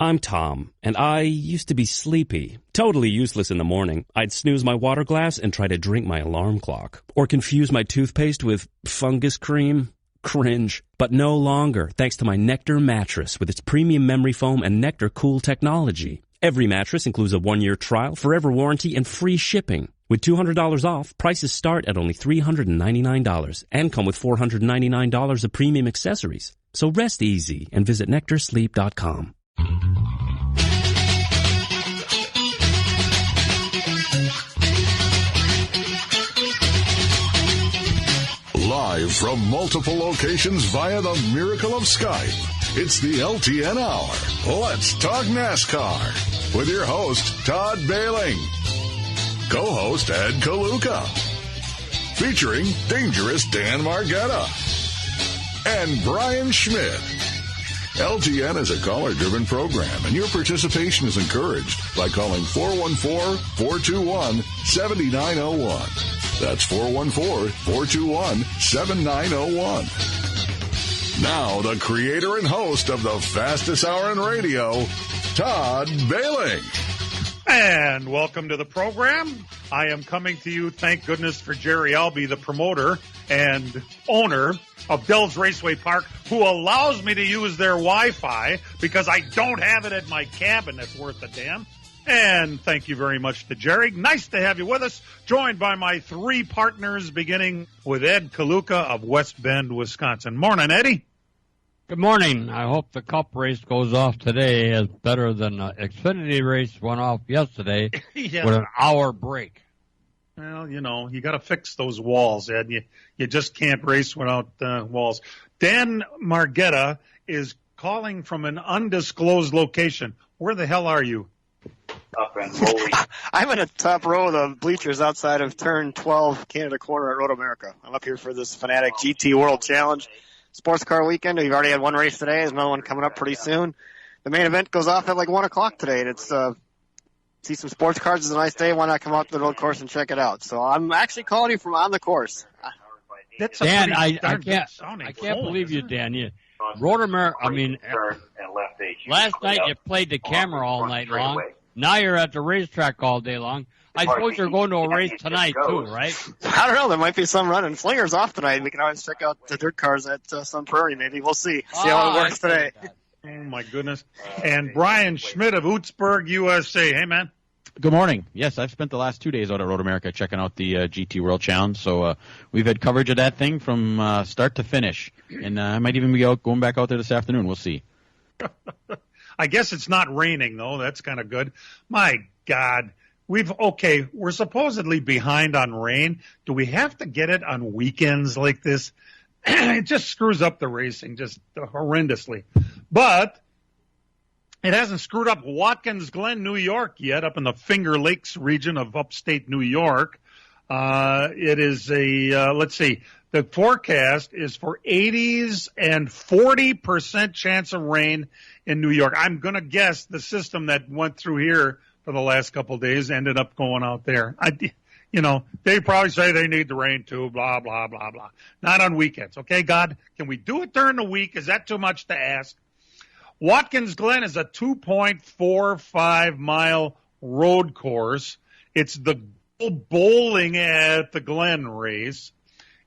I'm Tom, and I used to be sleepy, totally useless in the morning. I'd snooze my water glass and try to drink my alarm clock, or confuse my toothpaste with fungus cream. Cringe. But no longer, thanks to my Nectar mattress with its premium memory foam and Nectar Cool technology. Every mattress includes a 1-year trial, forever warranty, and free shipping. With $200 off, prices start at only $399 and come with $499 of premium accessories. So rest easy and visit NectarSleep.com. Live from multiple locations via the miracle of Skype, it's the LTN Hour. Let's talk NASCAR with your host, Todd Bailing. Co-host, Ed Kaluka. Featuring Dangerous Dan Margetta. And Brian Schmidt. LTN is a caller-driven program, and your participation is encouraged by calling 414-421-7901. That's 414-421-7901. Now, the creator and host of the fastest hour in radio, Todd Bailing. And welcome to the program. I am coming to you, thank goodness for Jerry Albee, the promoter and owner of Dell's Raceway Park, who allows me to use their Wi-Fi because I don't have it at my cabin that's worth a damn. And thank you very much to Jerry. Nice to have you with us, joined by my three partners, beginning with Ed Kaluka of West Bend, Wisconsin. Morning, Eddie. Good morning. I hope the Cup race goes off today as better than the Xfinity race went off yesterday with an hour break. Well, you know, you got to fix those walls, Ed. You just can't race without walls. Dan Margetta is calling from an undisclosed location. Where the hell are you? Up and rolling. I'm in the top row of the bleachers outside of Turn 12, Canada Corner at Road America. I'm up here for this Fanatic GT World Challenge sports car weekend. We've already had one race today. There's another one coming up pretty soon. The main event goes off at like 1 o'clock today, and it's see some sports cars. It's a nice day. Why not come out to the road course and check it out? So I'm actually calling you from on the course. Dan, I can't believe you, Dan. Road America, last night you played the camera all night long. Now you're at the racetrack all day long. I suppose you're going to a race tonight, too, right? I don't know. There might be some running. Slinger's off tonight. We can always check out the dirt cars at Sun Prairie, maybe. We'll see. See how it works today. Oh, my goodness. And Brian Schmidt of Ootsburg, USA. Hey, man. Good morning. Yes, I've spent the last 2 days out at Road America checking out the GT World Challenge. So we've had coverage of that thing from start to finish. And I might even be going back out there this afternoon. We'll see. I guess it's not raining, though. That's kind of good. My God. We're supposedly behind on rain. Do we have to get it on weekends like this? It just screws up the racing just horrendously. But it hasn't screwed up Watkins Glen, New York yet, up in the Finger Lakes region of upstate New York. It is let's see, the forecast is for 80s and 40% chance of rain in New York. I'm going to guess the system that went through here for the last couple of days ended up going out there. They probably say they need the rain too, blah, blah, blah, blah. Not on weekends. Okay, God, can we do it during the week? Is that too much to ask? Watkins Glen is a 2.45-mile road course. It's the bowling at the Glen race.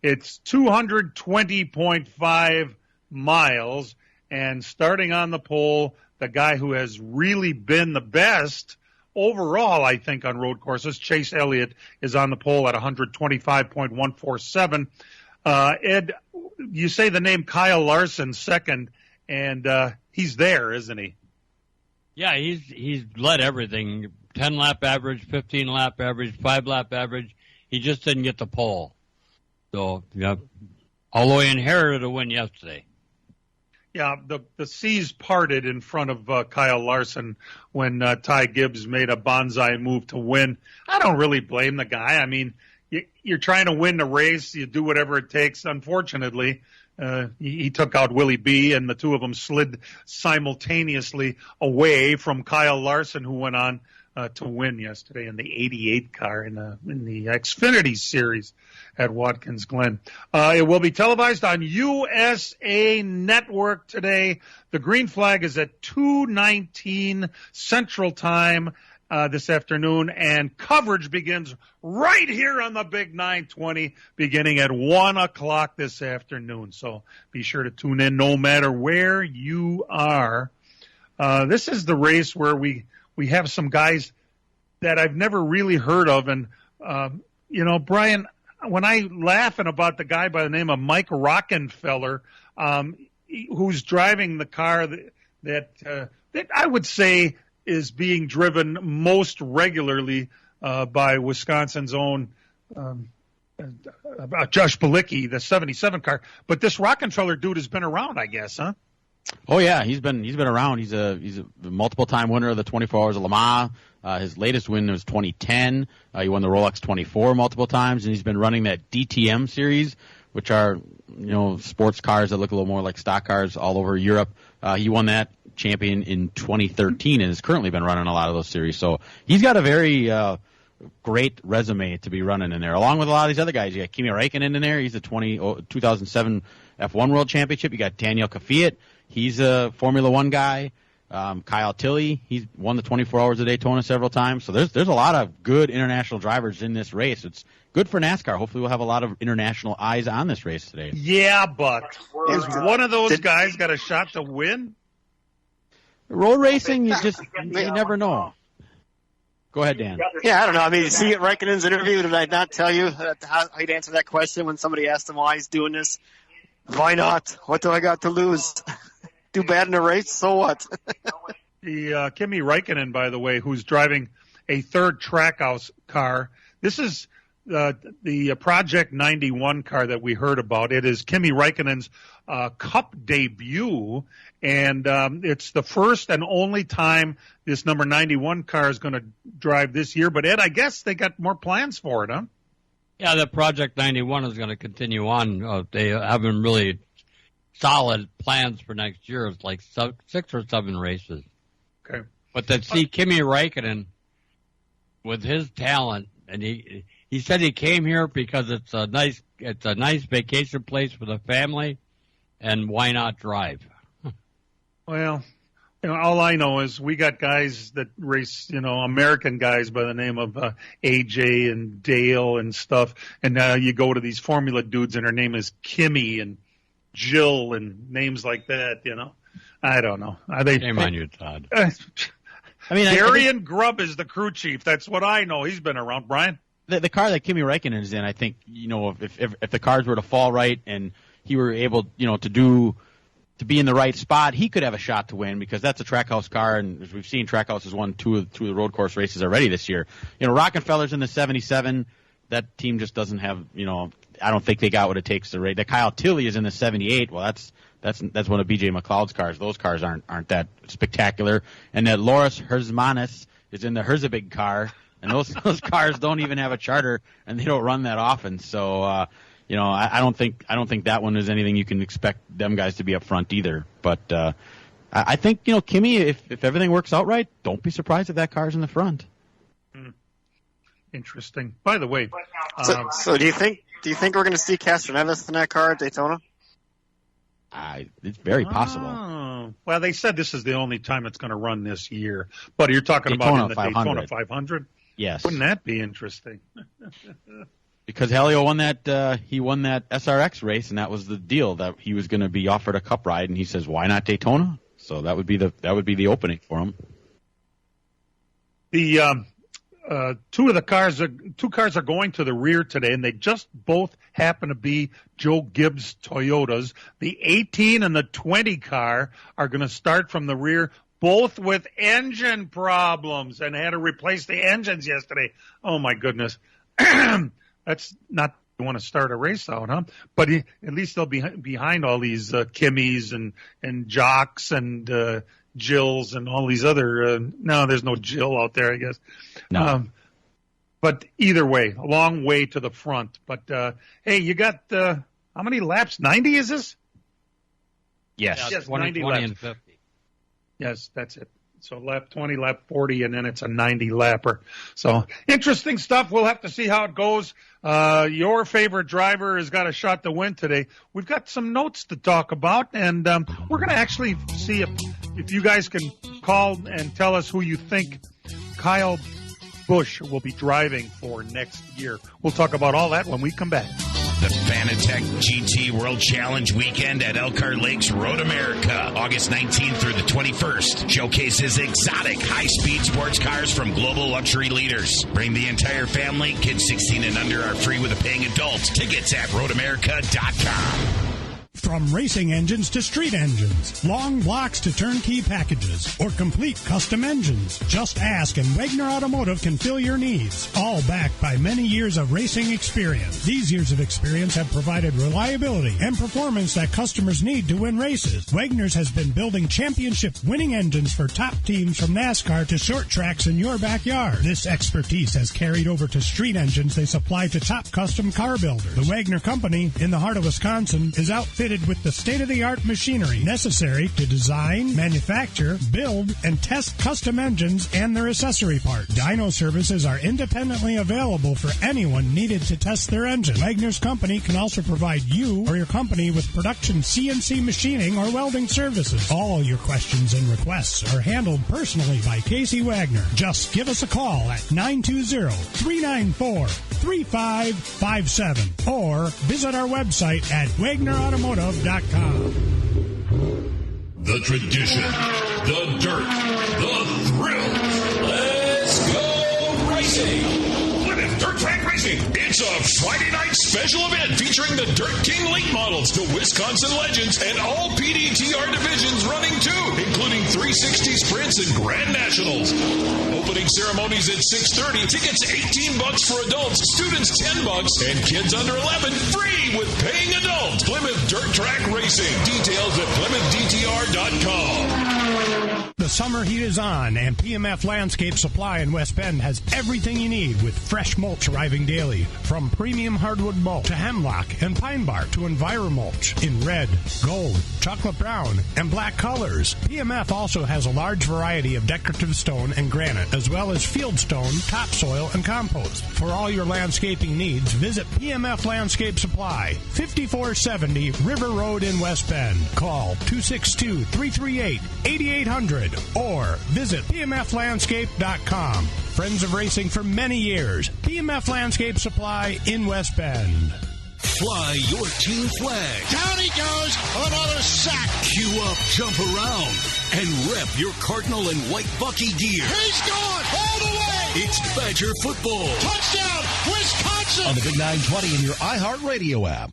It's 220.5 miles. And starting on the pole, the guy who has really been the best overall, I think, on road courses, Chase Elliott, is on the pole at 125.147. Ed, you say the name Kyle Larson second, and he's there, isn't he? Yeah, he's led everything. 10-lap average, 15-lap average, 5-lap average. He just didn't get the pole. So, yeah, although he inherited a win yesterday. Yeah, the seas parted in front of Kyle Larson when Ty Gibbs made a bonsai move to win. I don't really blame the guy. I mean, you're trying to win the race. You do whatever it takes. Unfortunately, he took out Willie B, and the two of them slid simultaneously away from Kyle Larson, who went on to win yesterday in the 88 car in the Xfinity Series at Watkins Glen. It will be televised on USA Network today. The green flag is at 2:19 Central Time this afternoon, and coverage begins right here on the Big 920 beginning at 1 o'clock this afternoon. So be sure to tune in no matter where you are. This is the race where we have some guys that I've never really heard of. And, Brian, when I laughing about the guy by the name of Mike Rockenfeller, who's driving the car that I would say is being driven most regularly by Wisconsin's own Josh Bilicki, the 77 car. But this Rockenfeller dude has been around, I guess, huh? Oh yeah, he's been around. He's a multiple time winner of the 24 Hours of Le Mans. His latest win was 2010. He won the Rolex 24 multiple times, and he's been running that DTM series, which are sports cars that look a little more like stock cars all over Europe. He won that champion in 2013 and has currently been running a lot of those series. So he's got a very great resume to be running in there, along with a lot of these other guys. You got Kimi Räikkönen in there. He's a 2007 F1 World Championship. You got Daniel Kvyat. He's a Formula One guy. Kyle Tilley, he's won the 24 Hours of Daytona several times. So there's a lot of good international drivers in this race. It's good for NASCAR. Hopefully we'll have a lot of international eyes on this race today. Yeah, but is one of those guys got a shot to win? Road racing, you never know. Go ahead, Dan. Yeah, I don't know. I mean, you see Raikkonen's interview, did I not tell you how he'd answer that question when somebody asked him why he's doing this? Why not? What do I got to lose? Do bad in a race, so what? The Kimi Räikkönen, by the way, who's driving a third Trackhouse car. This is the Project 91 car that we heard about. It is Kimi Räikkönen's Cup debut, and it's the first and only time this number 91 car is going to drive this year. But, Ed, I guess they got more plans for it, huh? Yeah, the Project 91 is going to continue on. They haven't really solid plans for next year. It's like 6 or 7 races. Okay. But to see Kimi Räikkönen with his talent, and he said he came here because it's a nice vacation place for the family, and why not drive? Well, all I know is we got guys that race, American guys by the name of AJ and Dale and stuff, and now you go to these Formula dudes and her name is Kimmy and Jill and names like that, I don't know. Shame on you, Todd. Darian Grubb is the crew chief. That's what I know. He's been around. Brian? The car that Kimi Räikkönen is in, I think, if the cars were to fall right and he were able, to be in the right spot, he could have a shot to win because that's a Trackhouse car, and as we've seen, Trackhouse has won two of the road course races already this year. Rockenfeller's in the 77. That team just doesn't have, I don't think they got what it takes to race. The Kyle Tilley is in the 78. Well, that's one of BJ McLeod's cars. Those cars aren't that spectacular. And that Loris Herzmanis is in the Herzebig car, and those cars don't even have a charter, and they don't run that often. So, I don't think that one is anything you can expect them guys to be up front either. But I think Kimi, if everything works out right, don't be surprised if that car's in the front. Interesting. By the way, so do you think we're going to see Castroneves in that car at Daytona? It's very possible. Oh. Well, they said this is the only time it's going to run this year. But you're talking about in the Daytona 500? Yes. Wouldn't that be interesting? Because Helio won that, he won that SRX race, and that was the deal, that he was going to be offered a cup ride, and he says, "Why not Daytona?" So that would be the opening for him. The two cars are going to the rear today, and they just both happen to be Joe Gibbs Toyotas. The 18 and the 20 car are going to start from the rear, both with engine problems, and had to replace the engines yesterday. Oh my goodness. That's not you want to start a race out, huh? But at least they'll be behind all these Kimmys and Jocks and Jills and all these other. No, there's no Jill out there, I guess. No. But either way, a long way to the front. But hey, you got how many laps? 90 is this? Yes. Yes, 20, 90 20 laps. and 50. Yes, that's it. So lap 20, lap 40, and then it's a 90-lapper. So interesting stuff. We'll have to see how it goes. Your favorite driver has got a shot to win today. We've got some notes to talk about, and we're going to actually see if you guys can call and tell us who you think Kyle Busch will be driving for next year. We'll talk about all that when we come back. The Fanatec GT World Challenge weekend at Elkhart Lakes Road America, August 19th through the 21st, showcases exotic high-speed sports cars from global luxury leaders. Bring the entire family. Kids 16 and under are free with a paying adult. Tickets at roadamerica.com. From racing engines to street engines, long blocks to turnkey packages, or complete custom engines, just ask and Wagner Automotive can fill your needs. All backed by many years of racing experience. These years of experience have provided reliability and performance that customers need to win races. Wagner's has been building championship-winning engines for top teams from NASCAR to short tracks in your backyard. This expertise has carried over to street engines they supply to top custom car builders. The Wagner Company, in the heart of Wisconsin, is outfitted with the state-of-the-art machinery necessary to design, manufacture, build, and test custom engines and their accessory parts. Dyno services are independently available for anyone needed to test their engine. Wagner's Company can also provide you or your company with production CNC machining or welding services. All your questions and requests are handled personally by Casey Wagner. Just give us a call at 920-394-3557 or visit our website at WagnerAutomotive.com. The tradition, the dirt, the thrill. Let's go racing! Plymouth Dirt Track Racing. It's a Friday night special event featuring the Dirt King late models, the Wisconsin Legends, and all PDTR divisions running too, including 360 sprints and Grand Nationals. Opening ceremonies at 6:30. Tickets $18 for adults, students $10, and kids under 11 free with paying adults. Plymouth Dirt Track Racing. Details at PlymouthDTR.com. The summer heat is on, and PMF Landscape Supply in West Bend has everything you need with fresh mulch arriving daily. From premium hardwood mulch to hemlock and pine bark to EnviroMulch in red, gold, chocolate brown, and black colors. PMF also has a large variety of decorative stone and granite, as well as field stone, topsoil, and compost. For all your landscaping needs, visit PMF Landscape Supply, 5470 River Road in West Bend. Call 262-338-8800 or visit PMFlandscape.com. Friends of racing for many years. PMF Landscape Supply in West Bend. Fly your team flag. Down he goes. Another sack. Queue up, jump around, and rep your Cardinal and White Bucky gear. He's gone all the way. It's Badger football. Touchdown, Wisconsin. On the Big 920 in your iHeartRadio app.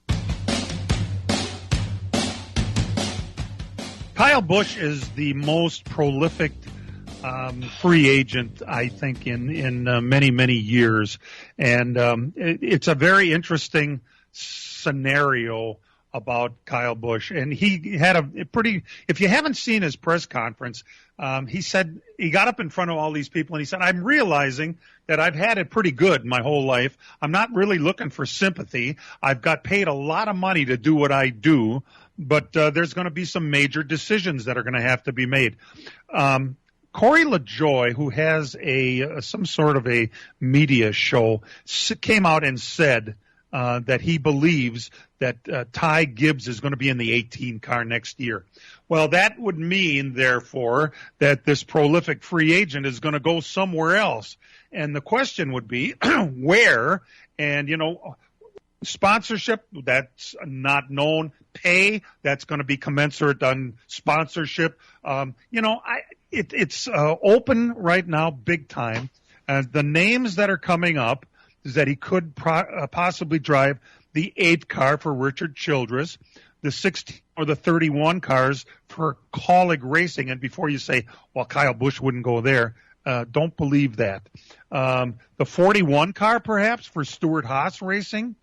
Kyle Busch is the most prolific free agent, I think, in many, many years. And it's a very interesting scenario about Kyle Busch. And he had a pretty – if you haven't seen his press conference, he said – he got up in front of all these people and he said, I'm realizing that I've had it pretty good my whole life. I'm not really looking for sympathy. I've got paid a lot of money to do what I do. But there's going to be some major decisions that are going to have to be made. Corey LaJoie, who has some sort of a media show, came out and said that he believes that Ty Gibbs is going to be in the 18 car next year. Well, that would mean, therefore, that this prolific free agent is going to go somewhere else. And the question would be, where? And, sponsorship, that's not known. Pay, that's going to be commensurate on sponsorship. It's open right now, big time. The names that are coming up is that he could possibly drive the 8 car for Richard Childress, the 16 or the 31 cars for Kaulig Racing. And before you say, well, Kyle Busch wouldn't go there, don't believe that. The 41 car perhaps for Stuart Haas Racing.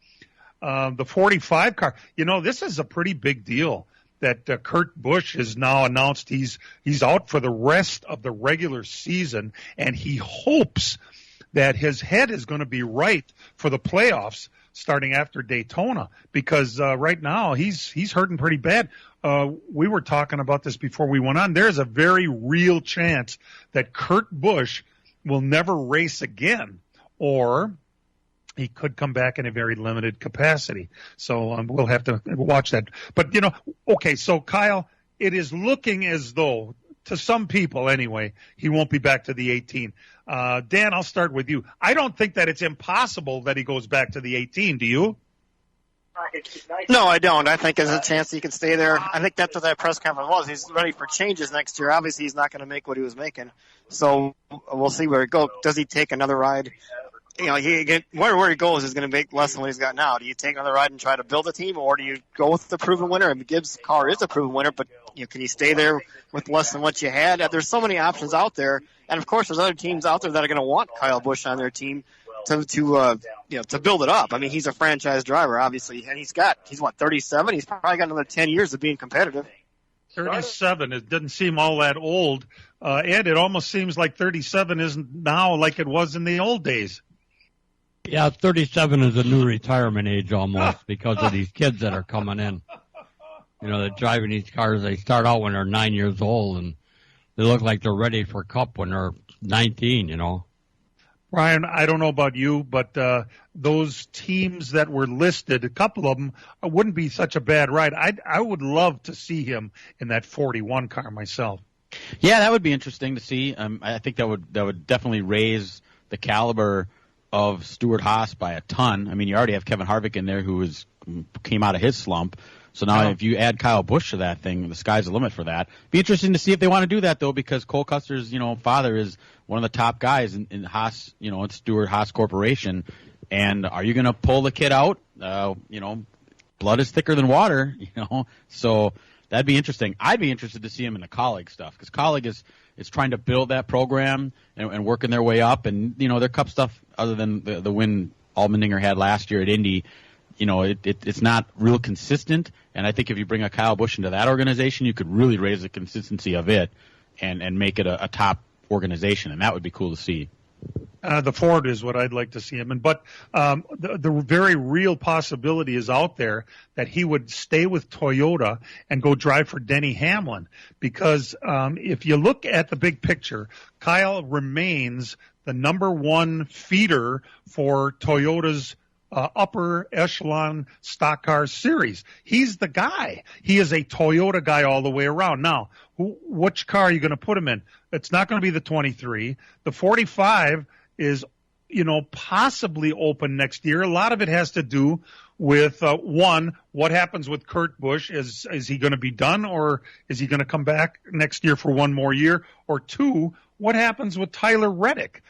The 45 car, this is a pretty big deal that Kurt Busch has now announced he's out for the rest of the regular season, and he hopes that his head is going to be right for the playoffs starting after Daytona, because right now he's hurting pretty bad. We were talking about this before we went on. There's a very real chance that Kurt Busch will never race again, or he could come back in a very limited capacity. So we'll have to watch that. But, okay, so Kyle, it is looking as though, to some people anyway, he won't be back to the 18. Dan, I'll start with you. I don't think that it's impossible that he goes back to the 18. Do you? No, I don't. I think there's a chance he can stay there. I think that's what that press conference was. He's ready for changes next year. Obviously, he's not going to make what he was making. So we'll see where it goes. Does he take another ride? Where he goes is going to make less than what he's got now. Do you take another ride and try to build a team, or do you go with the proven winner? I mean, Gibbs' car is a proven winner, but can you stay there with less than what you had? There's so many options out there, and of course, there's other teams out there that are going to want Kyle Busch on their team to build it up. I mean, he's a franchise driver, obviously, and he's 37? He's probably got another 10 years of being competitive. 37. It doesn't seem all that old, and it almost seems like 37 isn't now like it was in the old days. Yeah, 37 is a new retirement age almost because of these kids that are coming in. They're driving these cars. They start out when they're 9 years old, and they look like they're ready for Cup when they're 19, Brian, I don't know about you, but those teams that were listed, a couple of them wouldn't be such a bad ride. I would love to see him in that 41 car myself. Yeah, that would be interesting to see. I think that would definitely raise the caliber of Stewart Haas by a ton. I mean, you already have Kevin Harvick in there who came out of his slump. So now if you add Kyle Busch to that thing, the sky's the limit for that. Be interesting to see if they want to do that, though, because Cole Custer's, father is one of the top guys in Haas, in Stewart Haas Corporation. And are you going to pull the kid out? Blood is thicker than water, So that'd be interesting. I'd be interested to see him in the Colleague stuff, because Colleague is trying to build that program and working their way up. And, their Cup stuff, other than the win Allmendinger had last year at Indy, it's not real consistent. And I think if you bring a Kyle Busch into that organization, you could really raise the consistency of it and make it a top organization. And that would be cool to see. The Ford is what I'd like to see him in. But the very real possibility is out there that he would stay with Toyota and go drive for Denny Hamlin. Because if you look at the big picture, Kyle remains the number one feeder for Toyota's upper echelon stock car series. He's the guy. He is a Toyota guy all the way around. Now, which car are you going to put him in? It's not going to be the 23. The 45 is, possibly open next year. A lot of it has to do with, one, what happens with Kurt Busch? Is he going to be done, or is he going to come back next year for one more year? Or two, what happens with Tyler Reddick?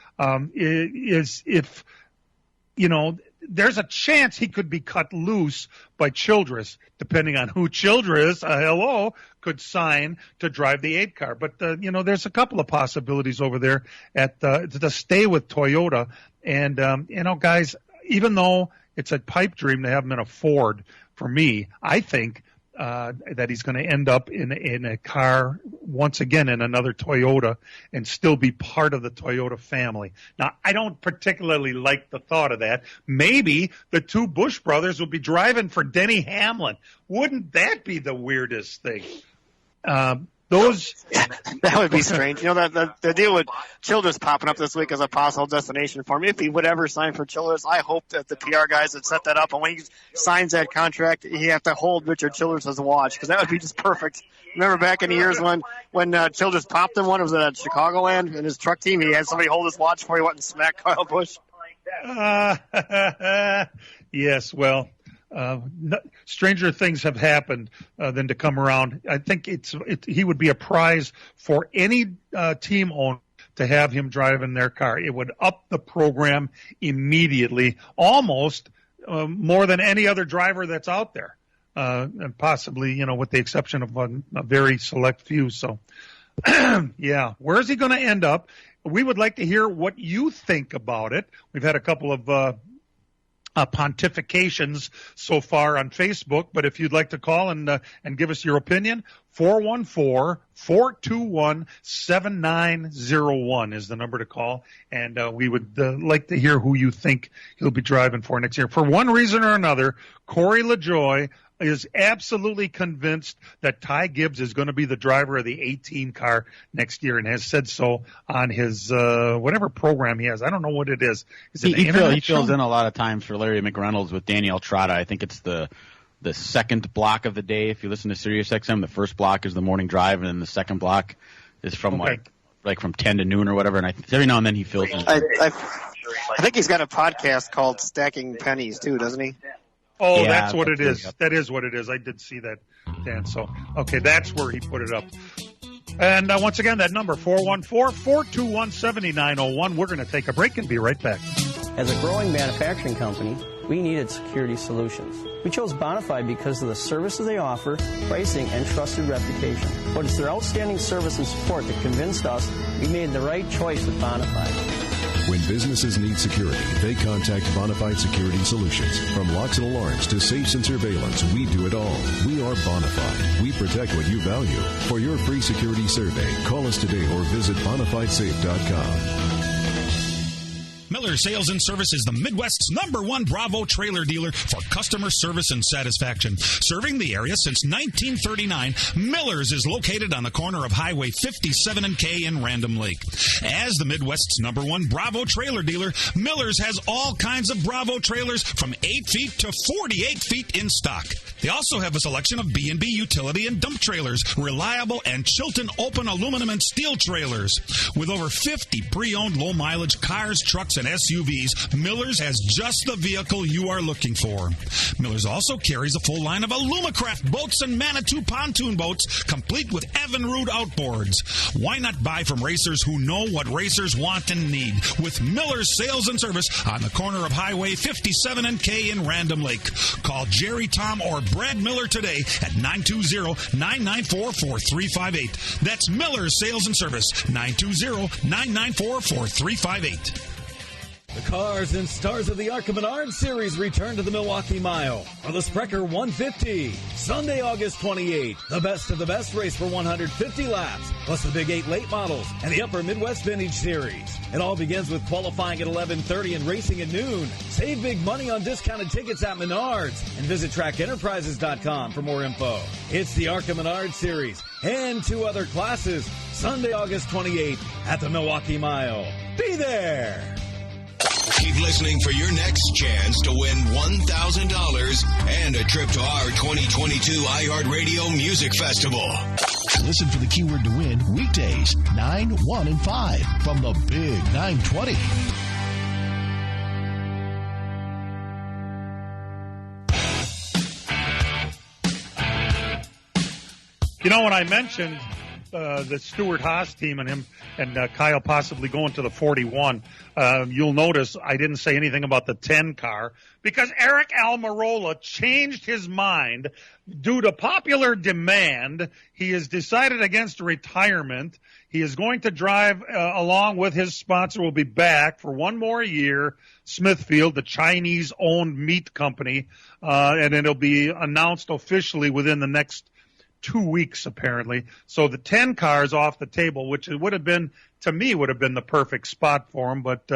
There's a chance he could be cut loose by Childress, depending on who Childress, could sign to drive the 8 car. But, there's a couple of possibilities over there to stay with Toyota. And, guys, even though it's a pipe dream to have him in a Ford, for me, I think that he's going to end up in a car once again in another Toyota and still be part of the Toyota family. Now, I don't particularly like the thought of that. Maybe the two Busch brothers will be driving for Denny Hamlin. Wouldn't that be the weirdest thing? That would be strange. The deal with Childress popping up this week as a possible destination for me. If he would ever sign for Childress, I hope that the PR guys would set that up. And when he signs that contract, he have to hold Richard Childress as a watch, because that would be just perfect. Remember back in the years when Childress popped him one, it was at Chicagoland in his truck team. He had somebody hold his watch before he went and smacked Kyle Busch. Yes, well. Stranger things have happened than to come around. I think he would be a prize for any team owner to have him drive in their car. It would up the program immediately, almost more than any other driver that's out there, and possibly, with the exception of a very select few. So, yeah, where is he going to end up? We would like to hear what you think about it. We've had a couple of pontifications so far on Facebook. But if you'd like to call and give us your opinion, 414-421-7901 is the number to call. And we would like to hear who you think he'll be driving for next year. For one reason or another, Corey LaJoie is absolutely convinced that Ty Gibbs is going to be the driver of the 18 car next year, and has said so on his whatever program he has. I don't know what it is. Is it he fills in a lot of times for Larry McReynolds with Danielle Trotta. I think it's the second block of the day. If you listen to Sirius XM, the first block is the morning drive, and then the second block is from like from 10 to noon or whatever. And every now and then he fills in. I think he's got a podcast called Stacking Pennies too, doesn't he? Oh, yeah, that's what it is. Yep. That is what it is. I did see that, Dan. So, okay, that's where he put it up. And once again, that number, 414-421-7901. We're going to take a break and be right back. As a growing manufacturing company, we needed security solutions. We chose Bonafide because of the services they offer, pricing, and trusted reputation. But it's their outstanding service and support that convinced us we made the right choice with Bonafide. When businesses need security, they contact Bonafide Security Solutions. From locks and alarms to safes and surveillance, we do it all. We are Bonafide. We protect what you value. For your free security survey, call us today or visit bonafidesafe.com. Miller Sales and Service is the Midwest's #1 Bravo trailer dealer for customer service and satisfaction. Serving the area since 1939, Miller's is located on the corner of Highway 57 and K in Random Lake. As the Midwest's #1 Bravo trailer dealer, Miller's has all kinds of Bravo trailers from 8 feet to 48 feet in stock. They also have a selection of B&B utility and dump trailers, reliable and Chilton open aluminum and steel trailers. With over 50 pre-owned low-mileage cars, trucks, and SUVs, Miller's has just the vehicle you are looking for. Miller's also carries a full line of Alumacraft boats and Manitou pontoon boats, complete with Evinrude outboards. Why not buy from racers who know what racers want and need? With Miller's Sales and Service on the corner of Highway 57 and K in Random Lake. Call Jerry, Tom, or Brad Miller today at 920-994-4358. That's Miller's Sales and Service, 920-994-4358. The cars and stars of the ARCA Menard Series return to the Milwaukee Mile for the Sprecher 150. Sunday, August 28th. The best of the best race for 150 laps, plus the Big 8 late models and the Upper Midwest Vintage Series. It all begins with qualifying at 11:30 and racing at noon. Save big money on discounted tickets at Menards and visit trackenterprises.com for more info. It's the ARCA Menard Series and 2 other classes. Sunday, August 28th at the Milwaukee Mile. Be there! Keep listening for your next chance to win $1,000 and a trip to our 2022 iHeartRadio Music Festival. Listen for the keyword to win weekdays 9, 1, and 5 from the Big 920. You know, when I mentioned the Stuart Haas team and him and Kyle possibly going to the 41, you'll notice I didn't say anything about the 10 car because Eric Almirola changed his mind due to popular demand. He has decided against retirement. He is going to drive along with his sponsor, will be back for one more year, Smithfield, the Chinese-owned meat company, and it'll be announced officially within the next 2 weeks, apparently. So the 10 cars off the table, which it would have been, to me, would have been the perfect spot for him. But,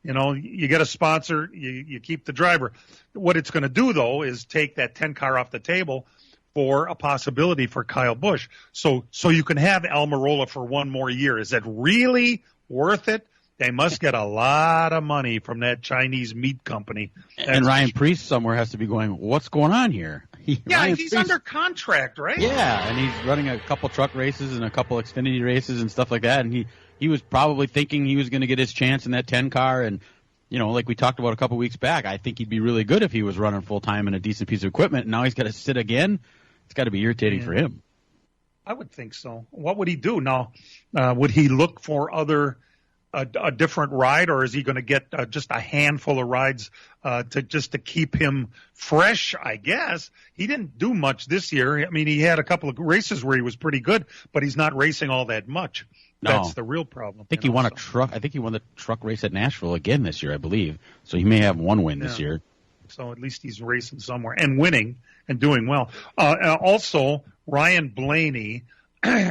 you know, you get a sponsor, you keep the driver. What it's going to do, though, is take that 10 car off the table for a possibility for Kyle Busch. So you can have Almirola for one more year. Is that really worth it? They must get a lot of money from that Chinese meat company. And Ryan Preece somewhere has to be going, what's going on here? He's under contract, right? Yeah, and he's running a couple truck races and a couple Xfinity races and stuff like that. And he was probably thinking he was going to get his chance in that 10 car. And, you know, like we talked about a couple weeks back, I think he'd be really good if he was running full-time in a decent piece of equipment. And now he's got to sit again. It's got to be irritating for him. I would think so. What would he do now? Would he look for a different ride, or is he going to get just a handful of rides to keep him fresh? I guess he didn't do much this year. I mean, he had a couple of races where he was pretty good, but he's not racing all that much. No. That's the real problem. I think he won a truck. I think he won the truck race at Nashville again this year, I believe. So he may have one win this year. So at least he's racing somewhere and winning and doing well. Also, Ryan Blaney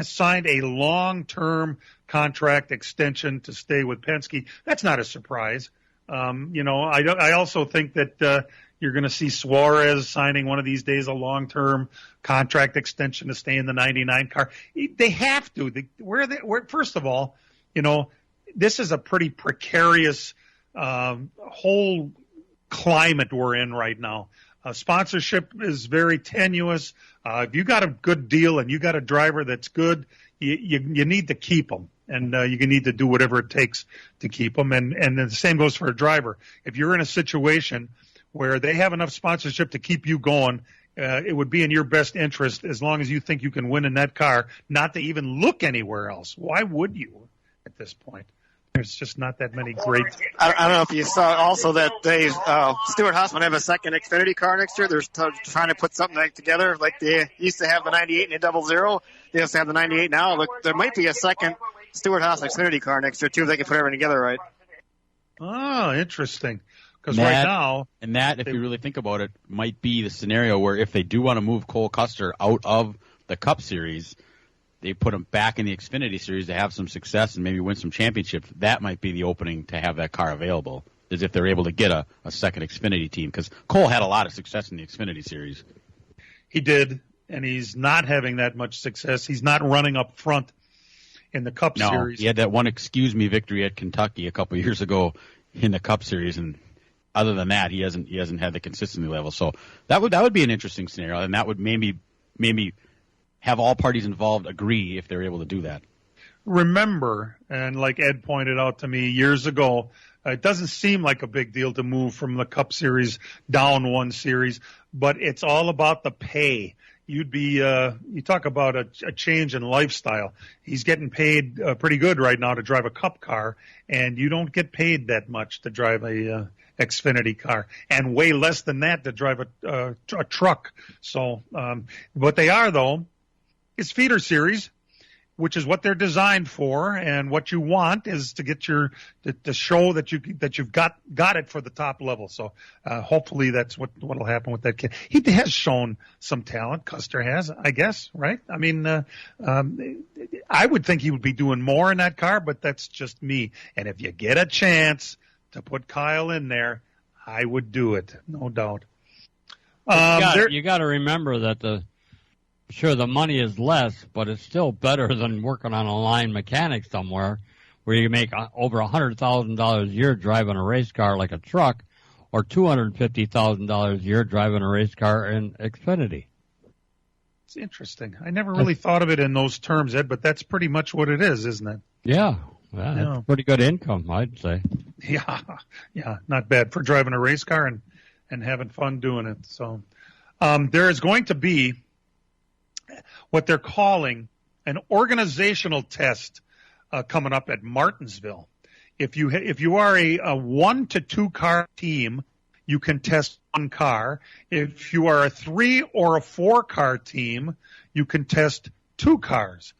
signed a long-term contract extension to stay with Penske. That's not a surprise. I also think that you're going to see Suarez signing one of these days a long-term contract extension to stay in the 99 car. They have to. First of all, this is a pretty precarious whole climate we're in right now. Sponsorship is very tenuous. If you got a good deal and you got a driver that's good, you need to keep them. And you need to do whatever it takes to keep them. And then the same goes for a driver. If you're in a situation where they have enough sponsorship to keep you going, it would be in your best interest, as long as you think you can win in that car, not to even look anywhere else. Why would you at this point? There's just not that many great. I don't know if you saw also that Stuart Haas might have a second Xfinity car next year. They're trying to put something together like they used to have the 98 and a 00. They also have the 98 now. Look, there might be a second Stuart Haas Xfinity car next year, too, if they can put everything together right. Oh, interesting. Because right now... And that, if you really think about it, might be the scenario where if they do want to move Cole Custer out of the Cup Series, they put him back in the Xfinity Series to have some success and maybe win some championships. That might be the opening to have that car available, is if they're able to get a second Xfinity team. Because Cole had a lot of success in the Xfinity Series. He did, and he's not having that much success. He's not running up front in the Cup Series. He had that one excuse me victory at Kentucky a couple of years ago in the Cup Series, and other than that, he hasn't had the consistency level. So that would be an interesting scenario, and that would maybe have all parties involved agree if they're able to do that. Remember, and like Ed pointed out to me years ago, it doesn't seem like a big deal to move from the Cup Series down one series, but it's all about the pay. You'd be you talk about a change in lifestyle. He's getting paid pretty good right now to drive a Cup car, and you don't get paid that much to drive a Xfinity car, and way less than that to drive a truck. So what they are, though, is feeder series, which is what they're designed for, and what you want is to get to show that you've got it for the top level. So hopefully that's what'll happen with that kid. He has shown some talent. Custer has, I guess, right? I mean, I would think he would be doing more in that car, but that's just me. And if you get a chance to put Kyle in there, I would do it, no doubt. You got to remember that the money is less, but it's still better than working on a line mechanic somewhere where you make over $100,000 a year driving a race car like a truck, or $250,000 a year driving a race car in Xfinity. It's interesting. I never really thought of it in those terms, Ed, but that's pretty much what it is, isn't it? Yeah. That's pretty good income, I'd say. Yeah, not bad for driving a race car and having fun doing it. So there is going to be what they're calling an organizational test coming up at Martinsville. If you are a 1 to 2 car team, you can test one car. If you are a 3 or a 4 car team, you can test 2 cars.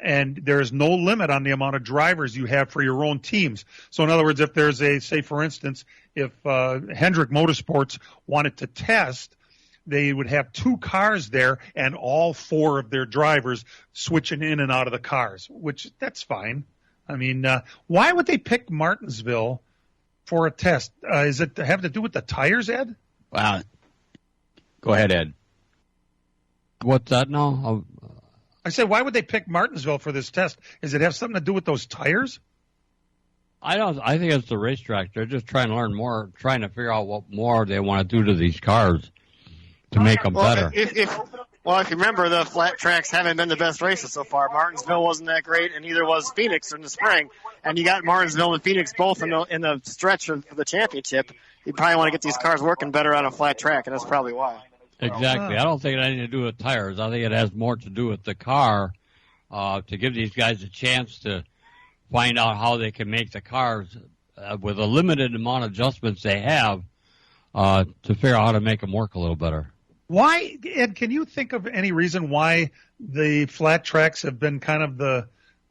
And there is no limit on the amount of drivers you have for your own teams. So in other words, if there's say for instance, if Hendrick Motorsports wanted to test, they would have 2 cars there and all 4 of their drivers switching in and out of the cars, which that's fine. I mean, why would they pick Martinsville for a test? Is it have to do with the tires, Ed? Wow. Go ahead, Ed. What's that now? I said, why would they pick Martinsville for this test? Does it have something to do with those tires? I think it's the racetrack. They're just trying to learn more, trying to figure out what more they want to do to these cars to make them better. If you remember, the flat tracks haven't been the best races so far. Martinsville wasn't that great, and neither was Phoenix in the spring. And you got Martinsville and Phoenix both in the stretch of the championship. You probably want to get these cars working better on a flat track, and that's probably why. Exactly. I don't think it has anything to do with tires. I think it has more to do with the car, to give these guys a chance to find out how they can make the cars with a limited amount of adjustments they have, to figure out how to make them work a little better. Why, Ed, can you think of any reason why the flat tracks have been kind of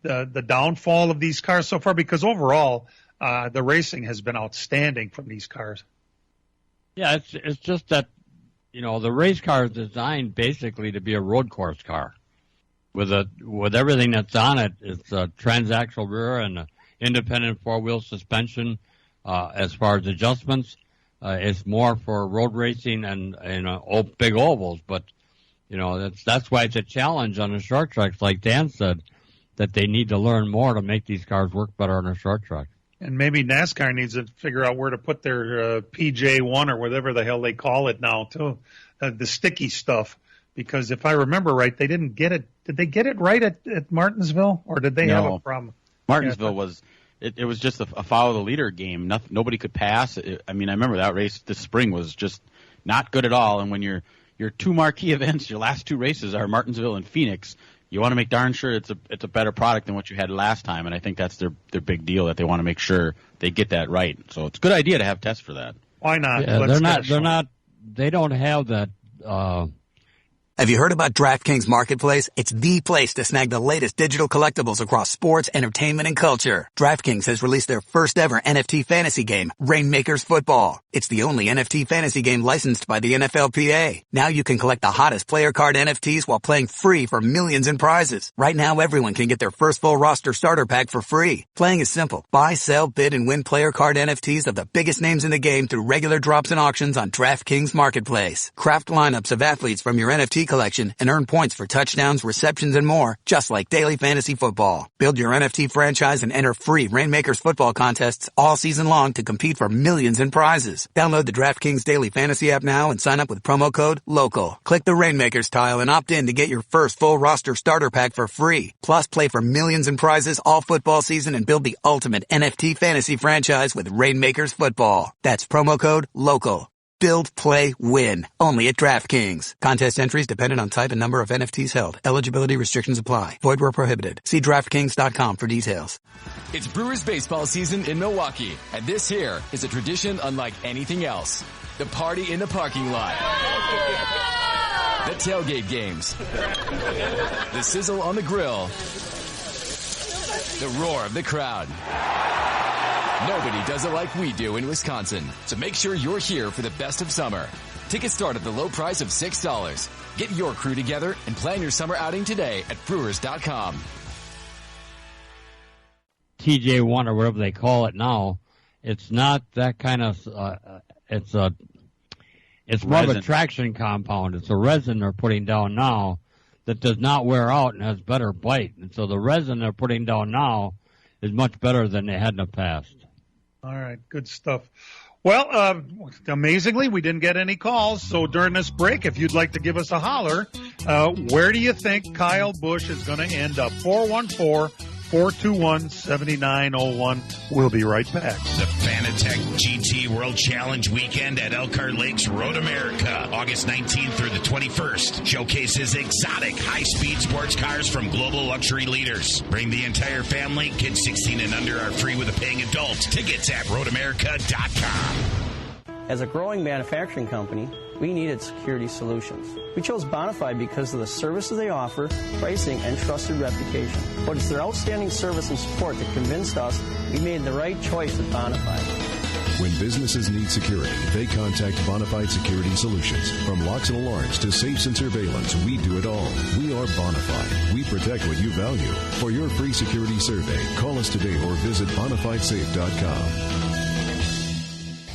the downfall of these cars so far? Because overall, the racing has been outstanding from these cars. Yeah, it's just that, the race car is designed basically to be a road course car. With everything that's on it, it's a transaxle rear and an independent four-wheel suspension. As far as adjustments, it's more for road racing and big ovals. But that's why it's a challenge on the short tracks, like Dan said, that they need to learn more to make these cars work better on a short track. And maybe NASCAR needs to figure out where to put their PJ1 or whatever the hell they call it now, too, the sticky stuff. Because if I remember right, they didn't get it. Did they get it right at Martinsville, or did they have a problem? Martinsville was just a follow the leader game. Nobody could pass. I remember that race this spring was just not good at all. And when your two marquee events, your last two races are Martinsville and Phoenix, you want to make darn sure it's a better product than what you had last time. And I think that's their big deal, that they want to make sure they get that right. So it's a good idea to have tests for that. Why not? Yeah, they don't have that. Have you heard about DraftKings Marketplace? It's the place to snag the latest digital collectibles across sports, entertainment, and culture. DraftKings has released their first ever NFT fantasy game, Rainmakers Football. It's the only NFT fantasy game licensed by the NFLPA. Now you can collect the hottest player card NFTs while playing free for millions in prizes. Right now, everyone can get their first full roster starter pack for free. Playing is simple. Buy, sell, bid, and win player card NFTs of the biggest names in the game through regular drops and auctions on DraftKings Marketplace. Craft lineups of athletes from your NFT collection and earn points for touchdowns, receptions, and more, just like daily fantasy football. Build your NFT franchise and enter free Rainmakers football contests all season long to compete for millions in prizes. Download the DraftKings Daily Fantasy app now and sign up with promo code LOCAL. Click the Rainmakers tile and opt in to get your first full roster starter pack for free. Plus, play for millions in prizes all football season and build the ultimate NFT fantasy franchise with Rainmakers Football. That's promo code LOCAL. Build, play, win. Only at DraftKings. Contest entries dependent on type and number of NFTs held. Eligibility restrictions apply. Void where prohibited. See DraftKings.com for details. It's Brewers baseball season in Milwaukee, and this here is a tradition unlike anything else. The party in the parking lot. The tailgate games. The sizzle on the grill. The roar of the crowd. Nobody does it like we do in Wisconsin, so make sure you're here for the best of summer. Tickets start at the low price of $6. Get your crew together and plan your summer outing today at Brewers.com. TJ1 or whatever they call it now, it's not that kind of, it's more of a traction compound. It's a resin they're putting down now that does not wear out and has better bite. And so the resin they're putting down now is much better than they had in the past. All right, good stuff. Well, amazingly, we didn't get any calls. So during this break, if you'd like to give us a holler, where do you think Kyle Busch is going to end up? 414-421-7901. We'll be right back. The Fanatec GT World Challenge weekend at Elkhart Lakes Road America, August 19th through the 21st. Showcases exotic, high-speed sports cars from global luxury leaders. Bring the entire family. Kids 16 and under are free with a paying adult. Tickets at roadamerica.com. As a growing manufacturing company, we needed security solutions. We chose Bonafide because of the services they offer, pricing, and trusted reputation. But it's their outstanding service and support that convinced us we made the right choice with Bonafide. When businesses need security, they contact Bonafide Security Solutions. From locks and alarms to safes and surveillance, we do it all. We are Bonafide. We protect what you value. For your free security survey, call us today or visit BonafideSafe.com.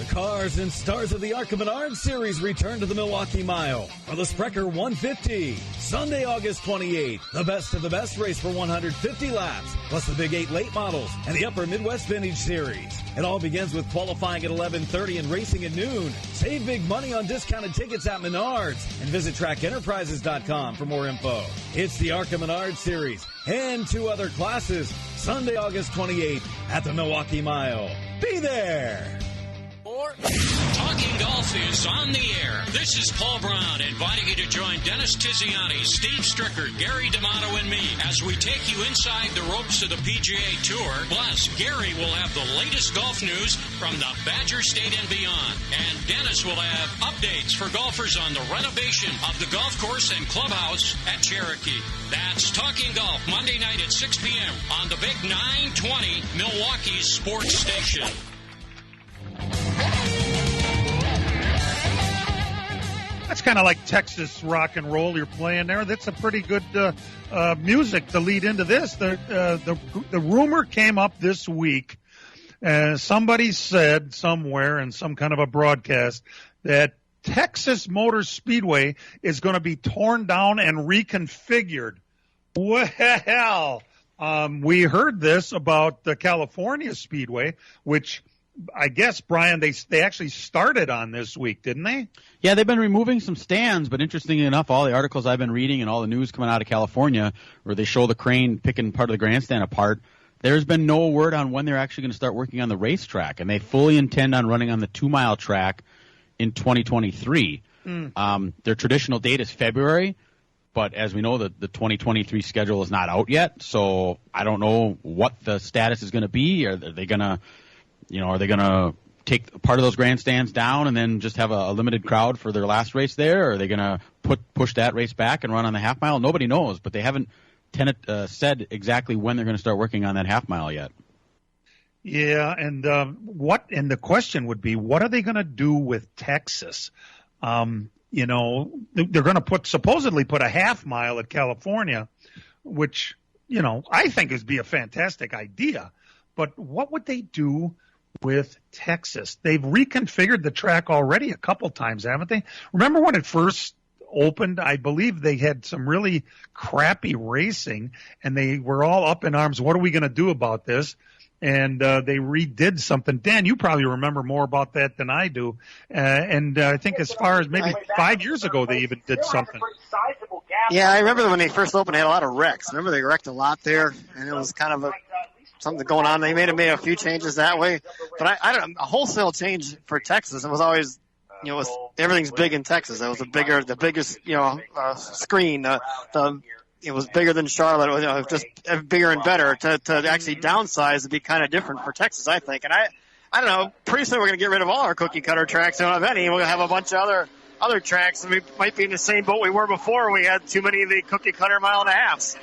Cars and stars of the ARCA Menard Series return to the Milwaukee Mile for the Sprecher 150. Sunday, August 28th. The best of the best race for 150 laps, plus the Big 8 late models and the Upper Midwest Vintage Series. It all begins with qualifying at 11:30 and racing at noon. Save big money on discounted tickets at Menards and visit TrackEnterprises.com for more info. It's the ARCA Menard Series and 2 other classes. Sunday, August 28th at the Milwaukee Mile. Be there! Talking Golf is on the air. This is Paul Brown inviting you to join Dennis Tiziani, Steve Stricker, Gary D'Amato, and me as we take you inside the ropes of the PGA Tour. Plus, Gary will have the latest golf news from the Badger State and beyond. And Dennis will have updates for golfers on the renovation of the golf course and clubhouse at Cherokee. That's Talking Golf, Monday night at 6 p.m. on the Big 920 Milwaukee's sports station. kind of like Texas rock and roll you're playing there. That's a pretty good music to lead into this. The rumor came up this week. Somebody said somewhere in some kind of a broadcast that Texas Motor Speedway is going to be torn down and reconfigured. Well, we heard this about the California Speedway, which I guess, Brian, they actually started on this week, didn't they? Yeah, they've been removing some stands, but interestingly enough, all the articles I've been reading and all the news coming out of California where they show the crane picking part of the grandstand apart, there's been no word on when they're actually going to start working on the racetrack, and they fully intend on running on the 2-mile track in 2023. Their traditional date is February, but as we know, the 2023 schedule is not out yet, so I don't know what the status is going to be. Are they going to take part of those grandstands down and then just have a limited crowd for their last race there? Or are they going to push that race back and run on the half mile? Nobody knows, but they haven't said exactly when they're going to start working on that half mile yet. Yeah, and the question would be, what are they going to do with Texas? They're going to supposedly put a half mile at California, which, I think would be a fantastic idea. But what would they do with Texas? They've reconfigured the track already a couple times, haven't they? Remember when it first opened, I believe they had some really crappy racing, and they were all up in arms. What are we going to do about this? And they redid something. Dan, you probably remember more about that than I do. And I think as far as maybe 5 years ago, they even did something. Yeah, I remember when they first opened, they had a lot of wrecks. I remember they wrecked a lot there, and it was kind of something going on. They made a few changes that way, but I don't know, a wholesale change for Texas. It was always, everything's big in Texas. It was the biggest, screen. It was bigger than Charlotte. It was, just bigger and better. To actually downsize would be kind of different for Texas, I think. And I don't know. Pretty soon we're going to get rid of all our cookie cutter tracks. We don't have any. We're going to have a bunch of other tracks. And we might be in the same boat we were before. We had too many of the cookie cutter 1.5 miles.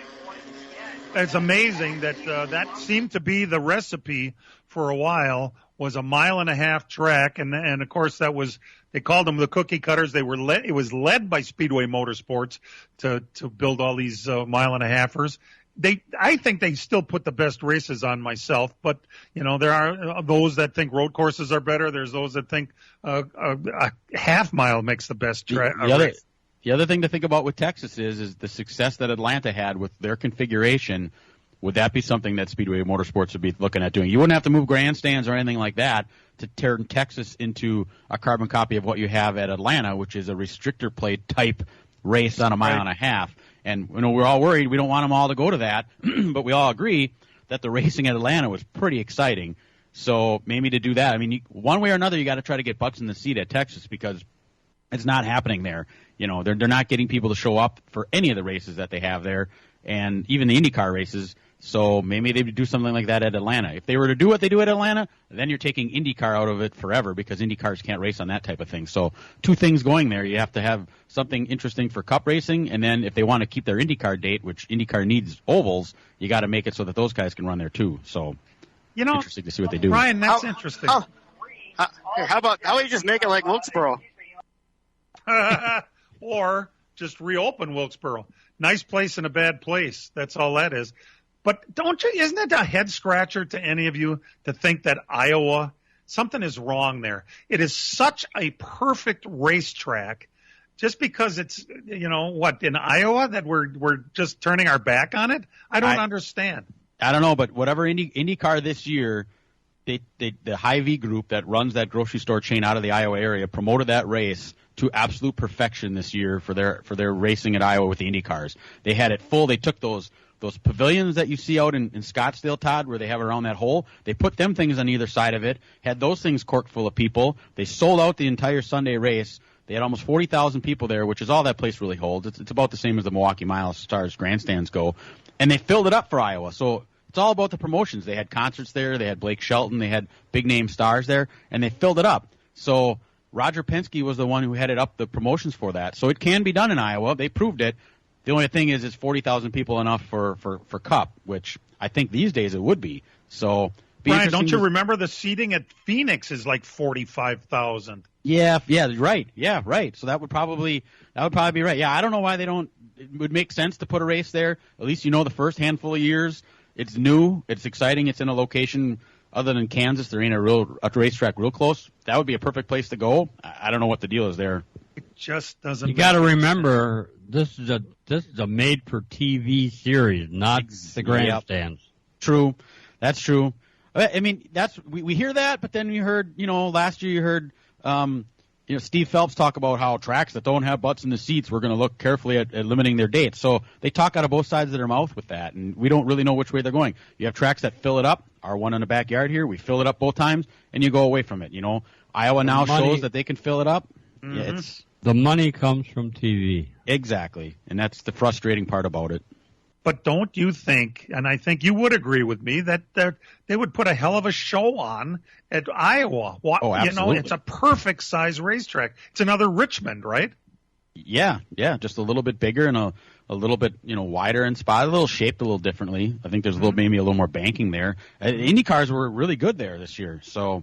It's amazing that that seemed to be the recipe for a while, was a 1.5 mile track, and of course they called them the cookie cutters. It was led by Speedway Motorsports to build all these 1.5 milers. I think they still put the best races on myself, but there are those that think road courses are better. There's those that think a half mile makes the best track. The other thing to think about with Texas is the success that Atlanta had with their configuration. Would that be something that Speedway Motorsports would be looking at doing? You wouldn't have to move grandstands or anything like that to turn Texas into a carbon copy of what you have at Atlanta, which is a restrictor plate type race on a 1.5 miles. And we're all worried. We don't want them all to go to that, but we all agree that the racing at Atlanta was pretty exciting. So maybe to do that, one way or another, you got to try to get butts in the seat at Texas because it's not happening there. They're not getting people to show up for any of the races that they have there, and even the IndyCar races. So maybe they would do something like that at Atlanta. If they were to do what they do at Atlanta, then you're taking IndyCar out of it forever because IndyCars can't race on that type of thing. So two things going there. You have to have something interesting for Cup racing, and then if they want to keep their IndyCar date, which IndyCar needs ovals, you got to make it so that those guys can run there too. So interesting to see what they do. Brian, that's interesting. How about you just make it like Wilkesboro? Or just reopen Wilkesboro. Nice place in a bad place. That's all that is. But isn't it a head scratcher to any of you to think that Iowa, something is wrong there? It is such a perfect racetrack. Just because it's, in Iowa that we're just turning our back on it? I don't understand. I don't know, but whatever IndyCar this year, the Hy-Vee group that runs that grocery store chain out of the Iowa area promoted that race to absolute perfection this year for their racing at Iowa with the IndyCars. They had it full. They took those pavilions that you see out in Scottsdale, Todd, where they have around that hole. They put them things on either side of it, had those things corked full of people. They sold out the entire Sunday race. They had almost 40,000 people there, which is all that place really holds. It's about the same as the Milwaukee Mile as far as grandstands go. And they filled it up for Iowa. So it's all about the promotions. They had concerts there. They had Blake Shelton. They had big-name stars there, and they filled it up. So Roger Penske was the one who headed up the promotions for that. So it can be done in Iowa. They proved it. The only thing is 40,000 people enough for Cup, which I think these days it would be. So Brian, don't you remember the seating at Phoenix is like 45,000? Yeah, right. Yeah, right. So that would probably be right. Yeah, I don't know why they don't. It would make sense to put a race there. At least the first handful of years, it's new, it's exciting, it's in a location other than Kansas. There ain't a racetrack real close. That would be a perfect place to go. I don't know what the deal is there. It just doesn't. You got to remember, this is a made-for-TV series, not the grandstands. Yep. True, that's true. I mean, we hear that, but then you heard, last year you heard, Steve Phelps talk about how tracks that don't have butts in the seats, we're going to look carefully at limiting their dates. So they talk out of both sides of their mouth with that, and we don't really know which way they're going. You have tracks that fill it up. Our one in the backyard here, we fill it up both times, and you go away from it. Iowa now shows that they can fill it up. Mm-hmm. Yeah, the money comes from TV. Exactly, and that's the frustrating part about it. But don't you think, and I think you would agree with me, that they would put a hell of a show on at Iowa? Oh, absolutely. It's a perfect size racetrack. It's another Richmond, right? Yeah, just a little bit bigger and a little bit, wider in spot, a little shaped a little differently. I think there's maybe a little more banking there. Indy cars were really good there this year, so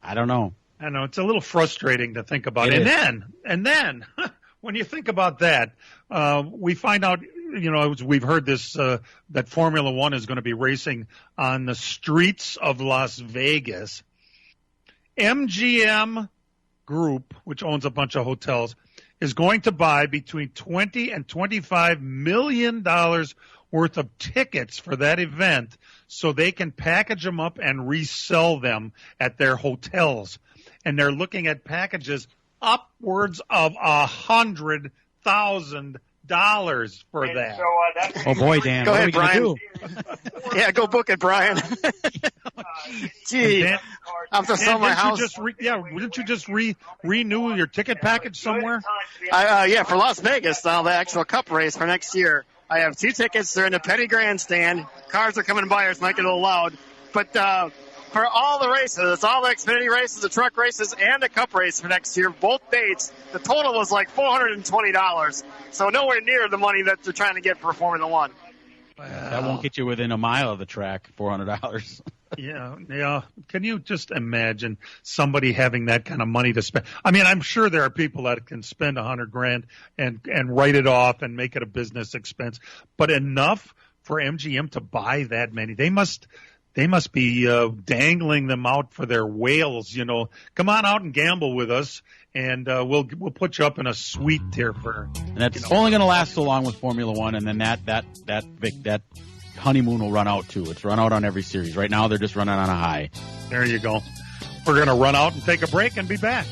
I don't know. I know it's a little frustrating to think about. And then when you think about that, we find out, we've heard this, that Formula One is going to be racing on the streets of Las Vegas. MGM Group, which owns a bunch of hotels, is going to buy between $20 and $25 million worth of tickets for that event so they can package them up and resell them at their hotels. And they're looking at packages upwards of $100,000 for that. Oh boy, Dan! Go what ahead, Brian. Yeah, go book it, Brian. Gee, Dan, I have to sell my house. Wouldn't you just renew your ticket package somewhere? Yeah, for Las Vegas, the actual Cup race for next year. I have 2 tickets. They're in the Petty Grandstand. Cars are coming by, so it might get a little loud. But for all the races, all the Xfinity races, the truck races, and the Cup race for next year, both dates, the total was like $420. So nowhere near the money that they're trying to get for Formula One. That won't get you within a mile of the track, $400. Yeah. Can you just imagine somebody having that kind of money to spend? I mean, I'm sure there are people that can spend $100,000 and write it off and make it a business expense, but enough for MGM to buy that many. They must be dangling them out for their whales, Come on out and gamble with us, and we'll put you up in a suite here for. And that's only going to last so long with Formula One, and then that honeymoon will run out too. It's run out on every series. Right now, they're just running on a high. There you go. We're going to run out and take a break and be back.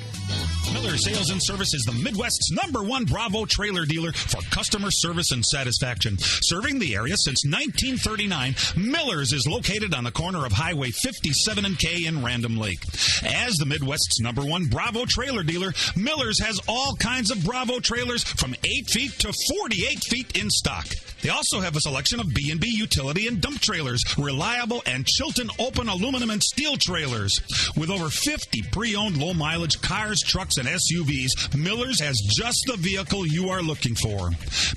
Miller Sales and Service is the Midwest's #1 Bravo trailer dealer for customer service and satisfaction. Serving the area since 1939, Miller's is located on the corner of Highway 57 and K in Random Lake. As the Midwest's #1 Bravo trailer dealer, Miller's has all kinds of Bravo trailers from 8 feet to 48 feet in stock. They also have a selection of B&B utility and dump trailers, reliable and Chilton open aluminum and steel trailers. With over 50 pre-owned low-mileage cars, trucks, and SUVs, Miller's has just the vehicle you are looking for.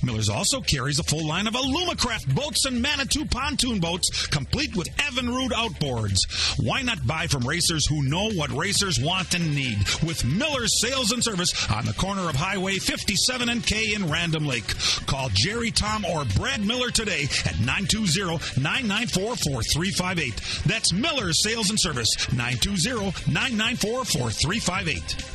Miller's also carries a full line of Alumacraft boats and Manitou pontoon boats, complete with Evinrude outboards. Why not buy from racers who know what racers want and need? With Miller's Sales and Service on the corner of Highway 57 and K in Random Lake. Call Jerry, Tom, or Brad Miller today at 920-994-4358. That's Miller's Sales and Service, 920-994-4358.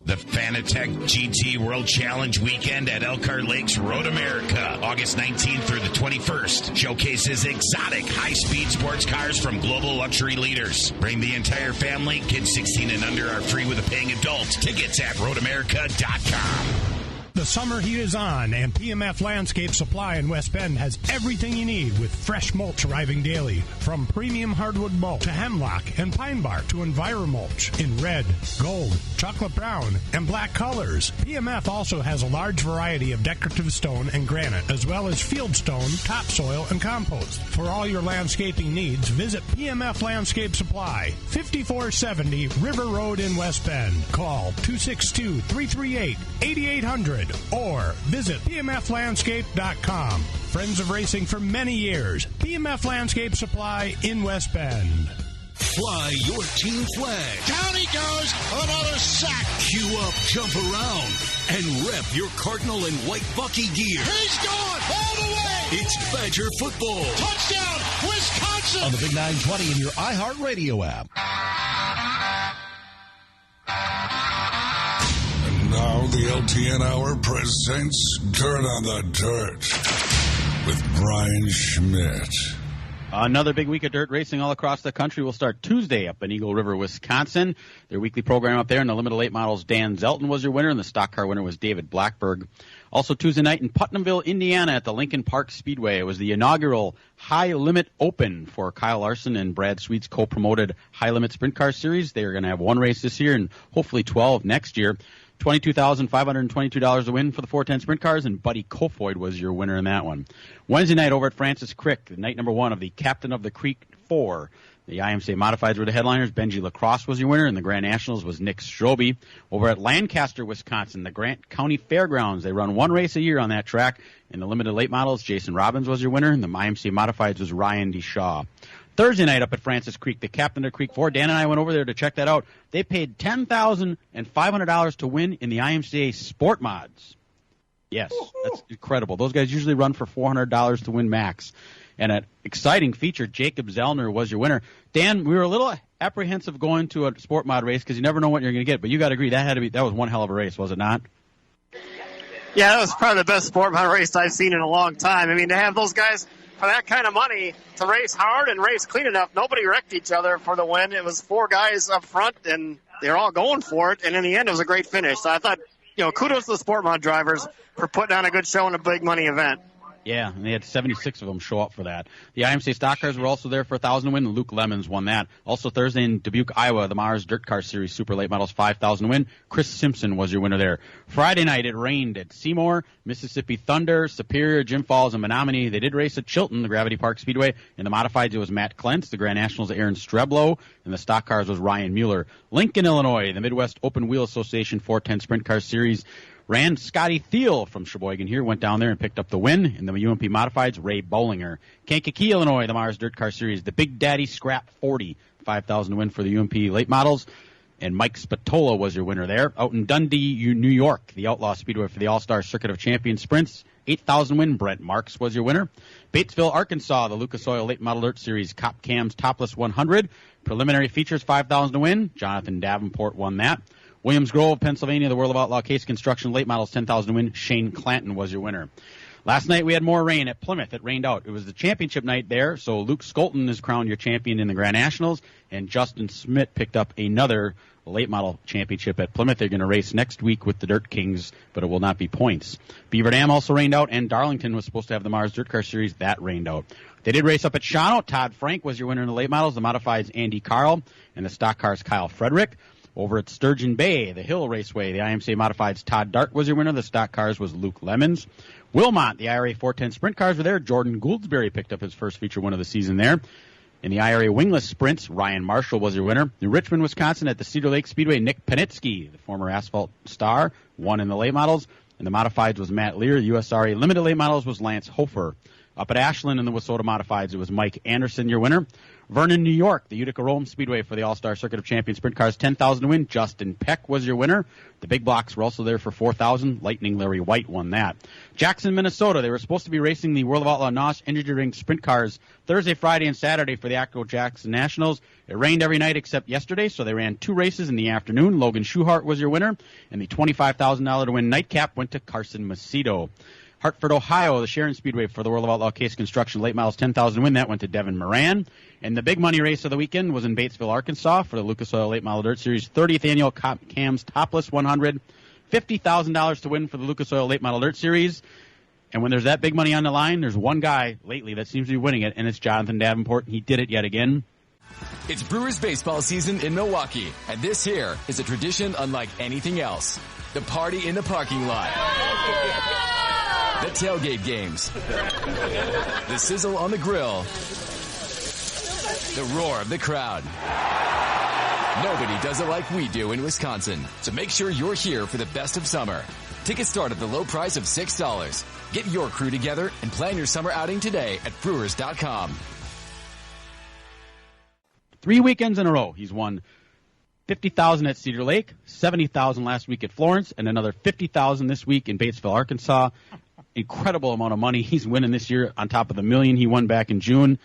The Fanatec GT World Challenge weekend at Elkhart Lakes Road America, August 19th through the 21st, showcases exotic high-speed sports cars from global luxury leaders. Bring the entire family. Kids 16 and under are free with a paying adult. Tickets at roadamerica.com. The summer heat is on, and PMF Landscape Supply in West Bend has everything you need with fresh mulch arriving daily. From premium hardwood mulch to hemlock and pine bark to EnviroMulch in red, gold, chocolate brown, and black colors. PMF also has a large variety of decorative stone and granite, as well as field stone, topsoil, and compost. For all your landscaping needs, visit PMF Landscape Supply, 5470 River Road in West Bend. Call 262-338-8800. Good. Or visit bmflandscape.com. Friends of racing for many years. BMF Landscape Supply in West Bend. Fly your team flag. Down he goes. Another sack. Queue up, jump around, and rep your Cardinal and white Bucky gear. He's gone all the way. It's Badger football. Touchdown, Wisconsin. On the Big 920 in your iHeartRadio app. And now the LTN Hour presents Dirt on the Dirt with Brian Schmidt. Another big week of dirt racing all across the country will start Tuesday up in Eagle River, Wisconsin. Their weekly program up there in the limited late models, Dan Zelton was your winner, and the stock car winner was David Blackberg. Also Tuesday night in Putnamville, Indiana at the Lincoln Park Speedway. It was the inaugural High Limit Open for Kyle Larson and Brad Sweet's co-promoted High Limit Sprint Car Series. They are going to have one race this year and hopefully 12 next year. $22,522 to win for the 410 Sprint Cars, and Buddy Kofoid was your winner in that one. Wednesday night over at Francis Crick, night number 1 of the Captain of the Creek 4. The IMCA Modifieds were the headliners. Benji Lacrosse was your winner, and the Grand Nationals was Nick Strobe. Over at Lancaster, Wisconsin, the Grant County Fairgrounds, they run one race a year on that track. In the limited late models, Jason Robbins was your winner, and the IMCA Modifieds was Ryan DeShaw. Thursday night up at Francis Creek, the Captain of Creek 4. Dan and I went over there to check that out. They paid $10,500 to win in the IMCA Sport Mods. Yes, that's incredible. Those guys usually run for $400 to win max. And an exciting feature, Jacob Zellner was your winner. Dan, we were a little apprehensive going to a Sport Mod race because you never know what you're going to get. But you got to agree, that was one hell of a race, was it not? Yeah, that was probably the best Sport Mod race I've seen in a long time. I mean, to have those guys for that kind of money to race hard and race clean enough, nobody wrecked each other for the win. It was 4 guys up front, and they're all going for it. And in the end, it was a great finish. So I thought, kudos to the Sport Mod drivers for putting on a good show in a big money event. Yeah, and they had 76 of them show up for that. The IMCA Stock Cars were also there for 1,000 to win, and Luke Lemons won that. Also Thursday in Dubuque, Iowa, the Mars Dirt Car Series Super Late Models 5,000 to win. Chris Simpson was your winner there. Friday night it rained at Seymour, Mississippi Thunder, Superior, Jim Falls, and Menominee. They did race at Chilton, the Gravity Park Speedway. In the Modifieds, it was Matt Klentz. The Grand Nationals, Aaron Streblow. And the Stock Cars was Ryan Mueller. Lincoln, Illinois, the Midwest Open Wheel Association 410 Sprint Car Series. Ran Scotty Thiel from Sheboygan here, went down there and picked up the win. In the UMP Modifieds, Ray Bollinger. Kankakee, Illinois, the Mars Dirt Car Series, the Big Daddy Scrap 40, 5,000 to win for the UMP late models. And Mike Spatola was your winner there. Out in Dundee, New York, the Outlaw Speedway for the All-Star Circuit of Champions Sprints, 8,000 win. Brent Marks was your winner. Batesville, Arkansas, the Lucas Oil Late Model Dirt Series Cop Cams Topless 100. Preliminary features, 5,000 to win. Jonathan Davenport won that. Williams Grove, Pennsylvania, the World of Outlaw Case Construction Late Models 10,000 to win. Shane Clanton was your winner. Last night we had more rain at Plymouth. It rained out. It was the championship night there, so Luke Skolton is crowned your champion in the Grand Nationals, and Justin Smith picked up another late model championship at Plymouth. They're going to race next week with the Dirt Kings, but it will not be points. Beaver Dam also rained out, and Darlington was supposed to have the Mars Dirt Car Series. That rained out. They did race up at Shawano. Todd Frank was your winner in the late models. The Modifieds, Andy Carl, and the Stock Cars, Kyle Frederick. Over at Sturgeon Bay, the Hill Raceway, the IMCA Modifieds, Todd Dart was your winner. The Stock Cars was Luke Lemons. Wilmot, the IRA 410 Sprint Cars were there. Jordan Gouldsberry picked up his first feature win of the season there. In the IRA Wingless Sprints, Ryan Marshall was your winner. In Richmond, Wisconsin, at the Cedar Lake Speedway, Nick Panitsky, the former Asphalt star, won in the late models. And the Modifieds was Matt Lear. The USRA Limited Late Models was Lance Hofer. Up at Ashland in the Wissota Modifieds, it was Mike Anderson, your winner. Vernon, New York, the Utica Rome Speedway for the All-Star Circuit of Champions Sprint Cars, 10,000 to win. Justin Peck was your winner. The big blocks were also there for 4,000. Lightning Larry White won that. Jackson, Minnesota, they were supposed to be racing the World of Outlaw NOS Energy Drink Sprint Cars Thursday, Friday, and Saturday for the ACCO Jackson Nationals. It rained every night except yesterday, so they ran 2 races in the afternoon. Logan Schuhart was your winner, and the $25,000 to win nightcap went to Carson Macedo. Hartford, Ohio, the Sharon Speedway for the World of Outlaw Case Construction Late Models 10,000 win. That went to Devin Moran. And the big money race of the weekend was in Batesville, Arkansas for the Lucas Oil Late Model Dirt Series 30th Annual Cams Topless 100. $50,000 to win for the Lucas Oil Late Model Dirt Series. And when there's that big money on the line, there's one guy lately that seems to be winning it, and it's Jonathan Davenport. He did it yet again. It's Brewers baseball season in Milwaukee, and this here is a tradition unlike anything else. The party in the parking lot. The tailgate games. The sizzle on the grill. The roar of the crowd. Nobody does it like we do in Wisconsin. So make sure you're here for the best of summer. Tickets start at the low price of $6. Get your crew together and plan your summer outing today at Brewers.com. 3 weekends in a row, he's won $50,000 at Cedar Lake, $70,000 last week at Florence, and another $50,000 this week in Batesville, Arkansas. Incredible amount of money he's winning this year on top of the $1 million he won back in June.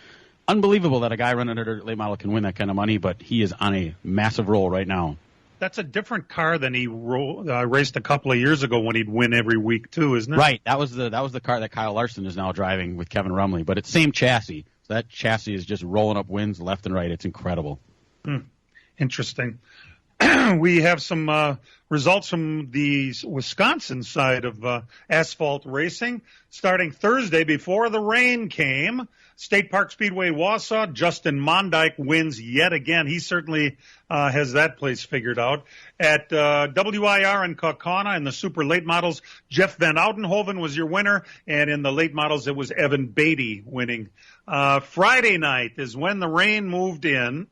Unbelievable that a guy running a dirt late model can win that kind of money, but he is on a massive roll right now. That's a different car than he raced a couple of years ago when he'd win every week too, isn't it? Right. That was the car that Kyle Larson is now driving with Kevin Rumley, but it's same chassis. So that chassis is just rolling up wins left and right. It's incredible. Interesting. We have some results from the Wisconsin side of asphalt racing. Starting Thursday before the rain came, State Park Speedway Wausau, Justin Mondyke wins yet again. He certainly has that place figured out. At WIR in Kaukauna in the super late models, Jeff Van Oudenhoven was your winner, and in the late models it was Evan Beatty winning. Friday night is when the rain moved in.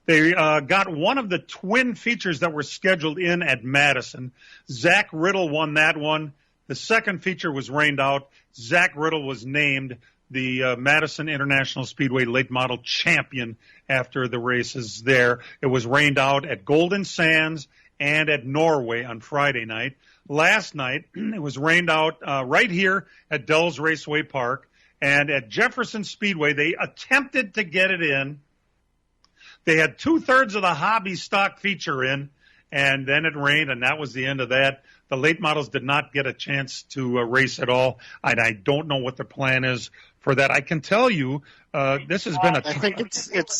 They got one of the twin features that were scheduled in at Madison. Zach Riddle won that one. The second feature was rained out. Zach Riddle was named the Madison International Speedway late model champion after the races there. It was rained out at Golden Sands and at Norway on Friday night. Last night, it was rained out right here at Dells Raceway Park. And at Jefferson Speedway, they attempted to get it in. They had 2/3 of the hobby stock feature in, and then it rained, and that was the end of that. The late models did not get a chance to race at all, and I don't know what the plan is for that. I can tell you this has been I think it's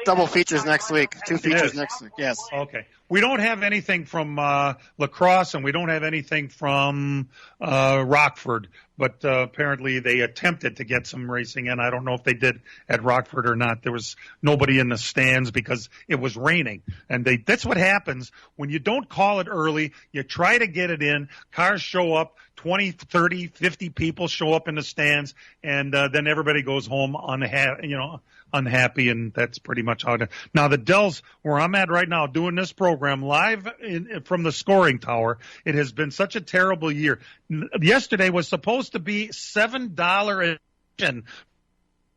double features next week, 2 features next week, yes. Okay. We don't have anything from La Crosse, and we don't have anything from Rockford, but apparently they attempted to get some racing in. I don't know if they did at Rockford or not. There was nobody in the stands because it was raining. And that's what happens when you don't call it early. You try to get it in. Cars show up. 20, 30, 50 people show up in the stands, and then everybody goes home unhappy, and that's pretty much how it is. Now, the Dells, where I'm at right now, doing this program live from the scoring tower, it has been such a terrible year. Yesterday was supposed to be $7 admission.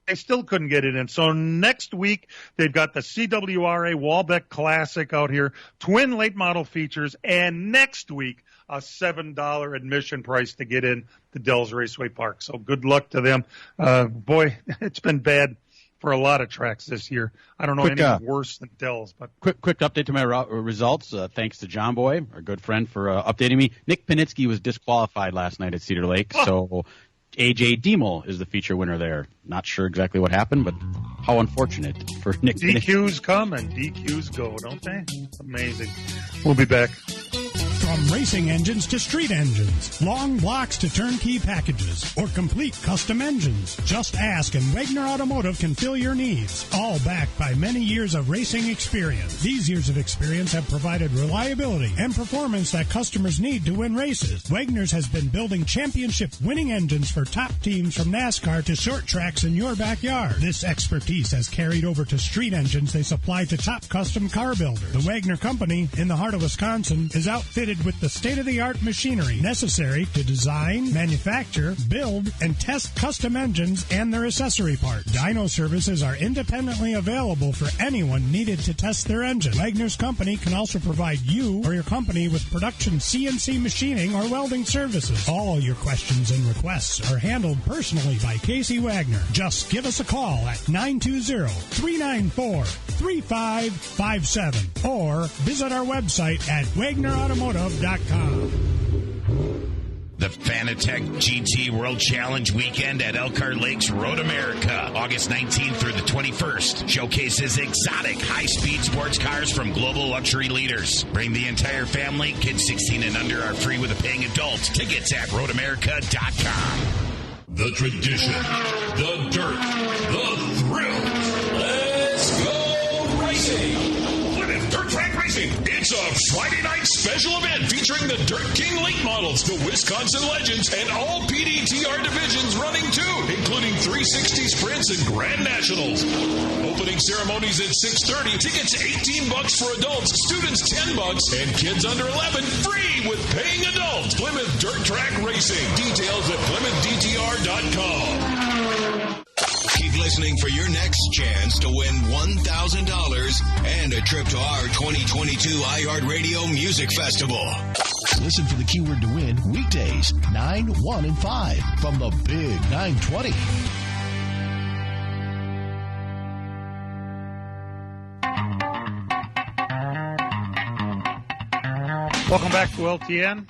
They still couldn't get it in. So next week, they've got the CWRA Walbeck Classic out here, twin late model features, and next week, a $7 admission price to get in the Dells Raceway Park. So good luck to them. Boy, it's been bad for a lot of tracks this year. I don't know anything worse than Dells. But quick update to my results. Thanks to John Boy, our good friend, for updating me. Nick Panitsky was disqualified last night at Cedar Lake, so A.J. Diemel is the feature winner there. Not sure exactly what happened, but how unfortunate for Nick Panitsky. DQs come and DQs go, don't they? Amazing. We'll be back. From racing engines to street engines, long blocks to turnkey packages, or complete custom engines, just ask and Wagner Automotive can fill your needs. All backed by many years of racing experience. These years of experience have provided reliability and performance that customers need to win races. Wagner's has been building championship-winning engines for top teams from NASCAR to short tracks in your backyard. This expertise has carried over to street engines they supply to top custom car builders. The Wagner Company, in the heart of Wisconsin, is outfitted with the state-of-the-art machinery necessary to design, manufacture, build, and test custom engines and their accessory parts. Dyno services are independently available for anyone needed to test their engine. Wagner's Company can also provide you or your company with production CNC machining or welding services. All your questions and requests are handled personally by Casey Wagner. Just give us a call at 920-394-3557 or visit our website at WagnerAutomotive.com. The Fanatec GT World Challenge weekend at Elkhart Lakes Road America, August 19th through the 21st, showcases exotic, high-speed sports cars from global luxury leaders. Bring the entire family. Kids 16 and under are free with a paying adult. Tickets at roadamerica.com. The tradition, the dirt, the thrill. Let's go racing! Plymouth Dirt Track Racing Racing. It's a Friday night special event featuring the Dirt King late models, the Wisconsin Legends, and all PDTR divisions running too, including 360 Sprints and Grand Nationals. Opening ceremonies at 6:30. Tickets $18 for adults, students $10, and kids under 11 free with paying adults. Plymouth Dirt Track Racing. Details at PlymouthDTR.com. Keep listening for your next chance to win $1,000 and a trip to our 2022 iHeartRadio Music Festival. Listen for the keyword to win weekdays 9, 1, and 5 from the Big 920. Welcome back to LTN.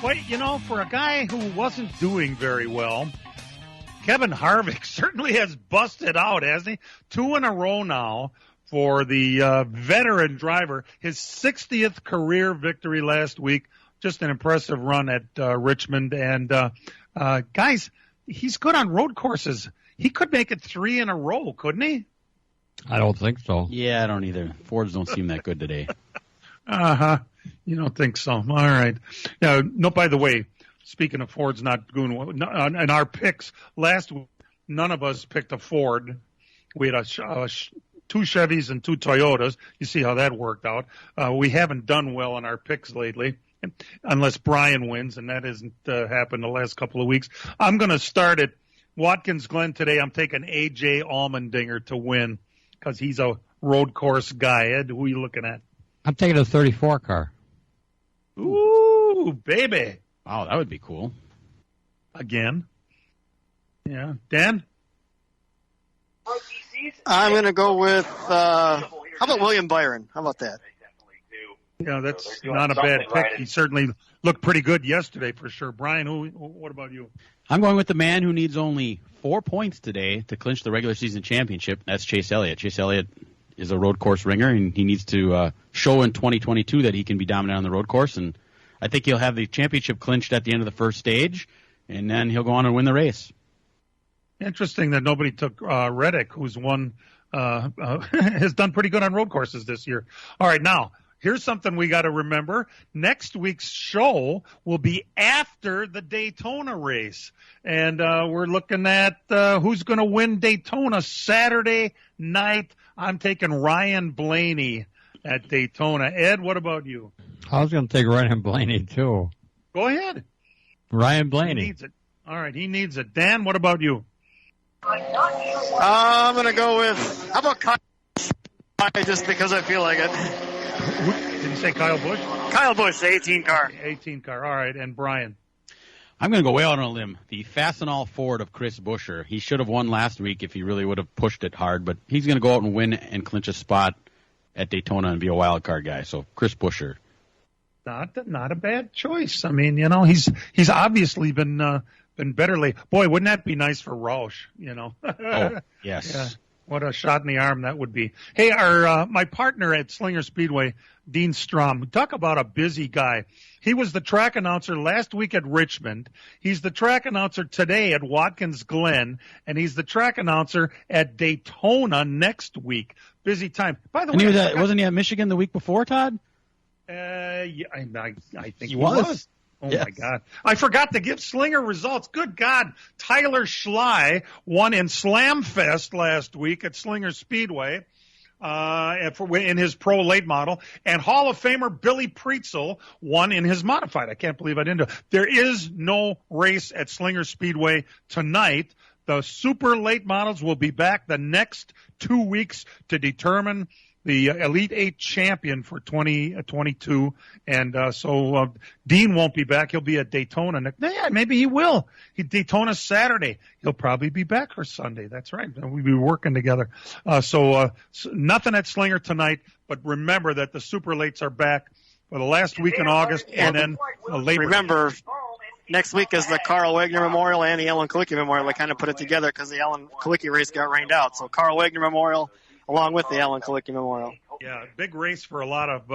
Well, you know, for a guy who wasn't doing very well, Kevin Harvick certainly has busted out, hasn't he? 2 in a row now for the veteran driver. His 60th career victory last week. Just an impressive run at Richmond. And, guys, he's good on road courses. He could make it 3 in a row, couldn't he? I don't think so. Yeah, I don't either. Fords don't seem that good today. Uh-huh. You don't think so. All right. Now, no, by the way, speaking of Fords not doing well, in our picks last week, none of us picked a Ford. We had 2 Chevys and 2 Toyotas. You see how that worked out. We haven't done well in our picks lately, unless Brian wins, and that hasn't happened the last couple of weeks. I'm going to start at Watkins Glen today. I'm taking A.J. Allmendinger to win because he's a road course guy. Ed, who are you looking at? I'm taking a 34 car. Ooh, baby. Wow, that would be cool. Again. Yeah. Dan? I'm going to go with, how about William Byron? How about that? Yeah, that's not a bad pick. He certainly looked pretty good yesterday for sure. Brian, what about you? I'm going with the man who needs only 4 points today to clinch the regular season championship. That's Chase Elliott. Chase Elliott is a road course ringer, and he needs to show in 2022 that he can be dominant on the road course. And I think he'll have the championship clinched at the end of the first stage, and then he'll go on and win the race. Interesting that nobody took Reddick, who's won, has done pretty good on road courses this year. All right, now, here's something we got to remember. Next week's show will be after the Daytona race, and we're looking at who's going to win Daytona Saturday night. I'm taking Ryan Blaney at Daytona. Ed, what about you? I was going to take Ryan Blaney, too. Go ahead. Ryan Blaney. He needs it. All right, he needs it. Dan, what about you? I'm going to go with, how about Kyle? Just because I feel like it. Did you say Kyle Busch? Kyle Busch, the 18 car. 18 car. All right, and Brian? I'm going to go way out on a limb. The Fastenal Ford of Chris Buescher. He should have won last week if he really would have pushed it hard, but he's going to go out and win and clinch a spot at Daytona and be a wild card guy. So Chris Buescher. Not a bad choice. I mean, you know, he's obviously been better lately. Boy, wouldn't that be nice for Roush? You know. Oh yes. Yeah. What a shot in the arm that would be. Hey, my partner at Slinger Speedway, Dean Strom, talk about a busy guy. He was the track announcer last week at Richmond. He's the track announcer today at Watkins Glen, and he's the track announcer at Daytona next week. Busy time. By the way, wasn't he at Michigan the week before, Todd? Yeah, I think he was. Oh, yes. My God. I forgot to give Slinger results. Good God. Tyler Schley won in Slam Fest last week at Slinger Speedway in his pro late model. And Hall of Famer Billy Preetzel won in his modified. I can't believe I didn't do it. There is no race at Slinger Speedway tonight. The super late models will be back the next 2 weeks to determine the Elite 8 champion for 2022. And so Dean won't be back. He'll be at Daytona. Yeah, maybe he will. Daytona's Saturday. He'll probably be back for Sunday. That's right. We'll be working together. So nothing at Slinger tonight, but remember that the super lates are back for the last week in August, and then Labor. Remember, next week is the Carl Wagner Memorial and the Alan Kalicki Memorial. They kind of put it together because the Alan Kalicki race got rained out. So Carl Wagner Memorial along with the Alan Kalicki Memorial. Yeah, big race for a lot of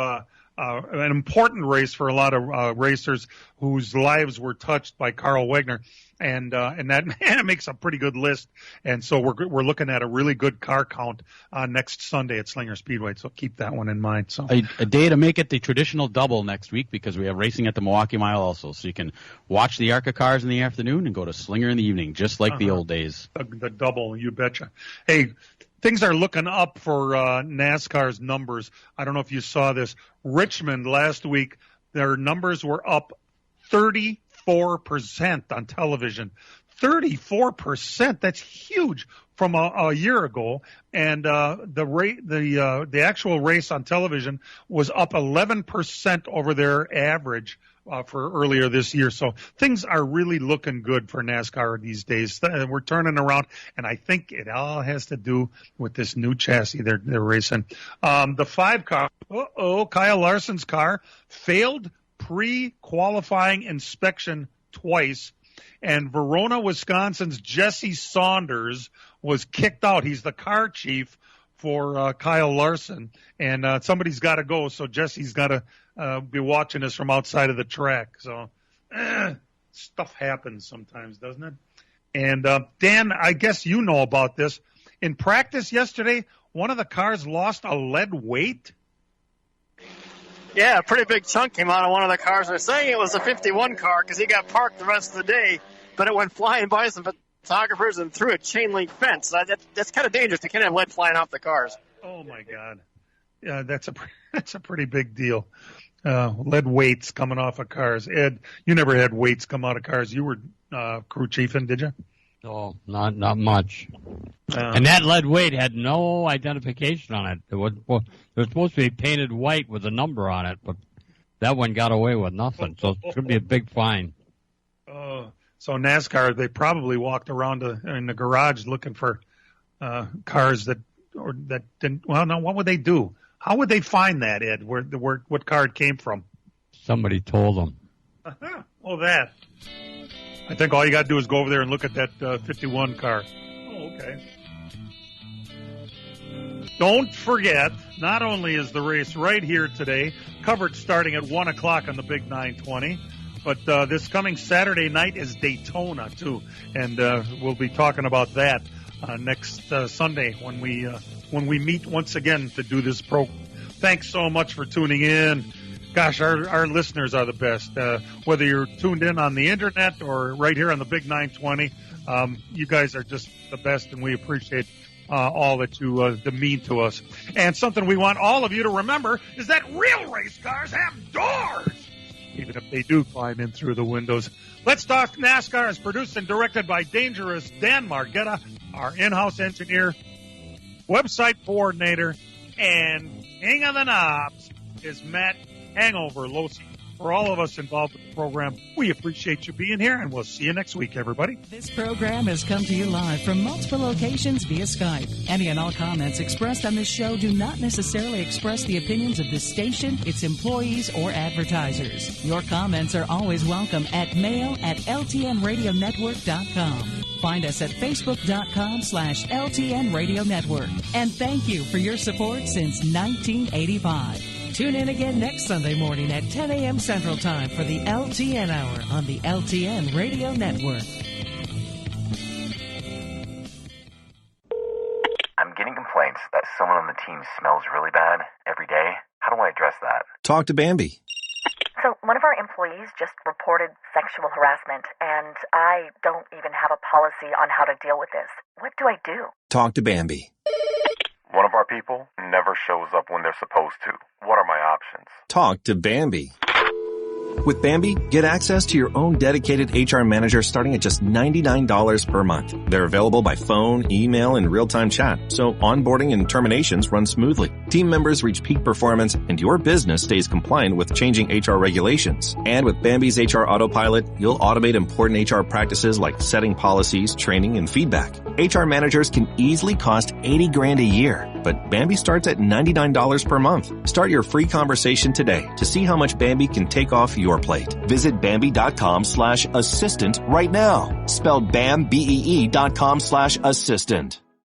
an important race for a lot of racers whose lives were touched by Carl Wagner, and that makes a pretty good list. And so we're looking at a really good car count next Sunday at Slinger Speedway. So keep that one in mind. So a day to make it the traditional double next week, because we have racing at the Milwaukee Mile also. So you can watch the ARCA cars in the afternoon and go to Slinger in the evening, just like the old days. The double, you betcha. Hey, things are looking up for NASCAR's numbers. I don't know if you saw this. Richmond last week, their numbers were up 34% on television. 34%. That's huge from a year ago. And the actual race on television was up 11% over their average for earlier this year. So things are really looking good for NASCAR these days. We're turning around, and I think it all has to do with this new chassis they're racing. The 5 car, Kyle Larson's car failed pre-qualifying inspection twice, and Verona, Wisconsin's Jesse Saunders was kicked out. He's the car chief for Kyle Larson, and somebody's got to go, so Jesse's got to be watching us from outside of the track. So stuff happens sometimes, doesn't it? And Dan, I guess you know about this. In practice yesterday, one of the cars lost a lead weight. Yeah, a pretty big chunk came out of one of the cars. They're saying it was a 51 car because he got parked the rest of the day, but it went flying by some photographers and through a chain link fence. That's kind of dangerous. You can't have lead flying off the cars. Oh my God. Yeah, that's a pretty big deal. Lead weights coming off of cars. Ed, you never had weights come out of cars. You were crew chiefing, did you? Oh, not much. And that lead weight had no identification on it. It was supposed to be painted white with a number on it, but that one got away with nothing. So it's going to be a big fine. So NASCAR, they probably walked around in the garage looking for cars that didn't. Well, no, what would they do? How would they find that, Ed? What car it came from? Somebody told them. Oh, that. I think all you got to do is go over there and look at that 51 car. Oh, okay. Don't forget, not only is the race right here today, covered starting at 1 o'clock on the Big 920, but this coming Saturday night is Daytona, too. And we'll be talking about that next Sunday when we meet once again to do this program. Thanks so much for tuning in. Gosh, our listeners are the best. Whether you're tuned in on the internet or right here on the Big 920, you guys are just the best, and we appreciate all that you mean to us. And something we want all of you to remember is that real race cars have doors, even if they do climb in through the windows. Let's Talk NASCAR is produced and directed by Dangerous Dan Margetta, our in-house engineer, website coordinator, and king of the knobs is Matt Hangover Los. For all of us involved with the program, we appreciate you being here, and we'll see you next week, everybody. This program has come to you live from multiple locations via Skype. Any and all comments expressed on this show do not necessarily express the opinions of this station, its employees, or advertisers. Your comments are always welcome at mail@ltnradionetwork.com. Find us at facebook.com/LTN Radio Network. And thank you for your support since 1985. Tune in again next Sunday morning at 10 a.m. Central Time for the LTN Hour on the LTN Radio Network. I'm getting complaints that someone on the team smells really bad every day. How do I address that? Talk to Bambi. So one of our employees just reported sexual harassment, and I don't even have a policy on how to deal with this. What do I do? Talk to Bambi. One of our people never shows up when they're supposed to. What are my options? Talk to Bambi. With Bambi, get access to your own dedicated HR manager starting at just $99 per month. They're available by phone, email, and real-time chat, so onboarding and terminations run smoothly. Team members reach peak performance, and your business stays compliant with changing HR regulations. And with Bambi's HR Autopilot, you'll automate important HR practices like setting policies, training, and feedback. HR managers can easily cost $80,000 a year, but Bambi starts at $99 per month. Start your free conversation today to see how much Bambi can take off your plate. Visit Bambi.com/assistant right now. Spelled BAMBEE.com/assistant.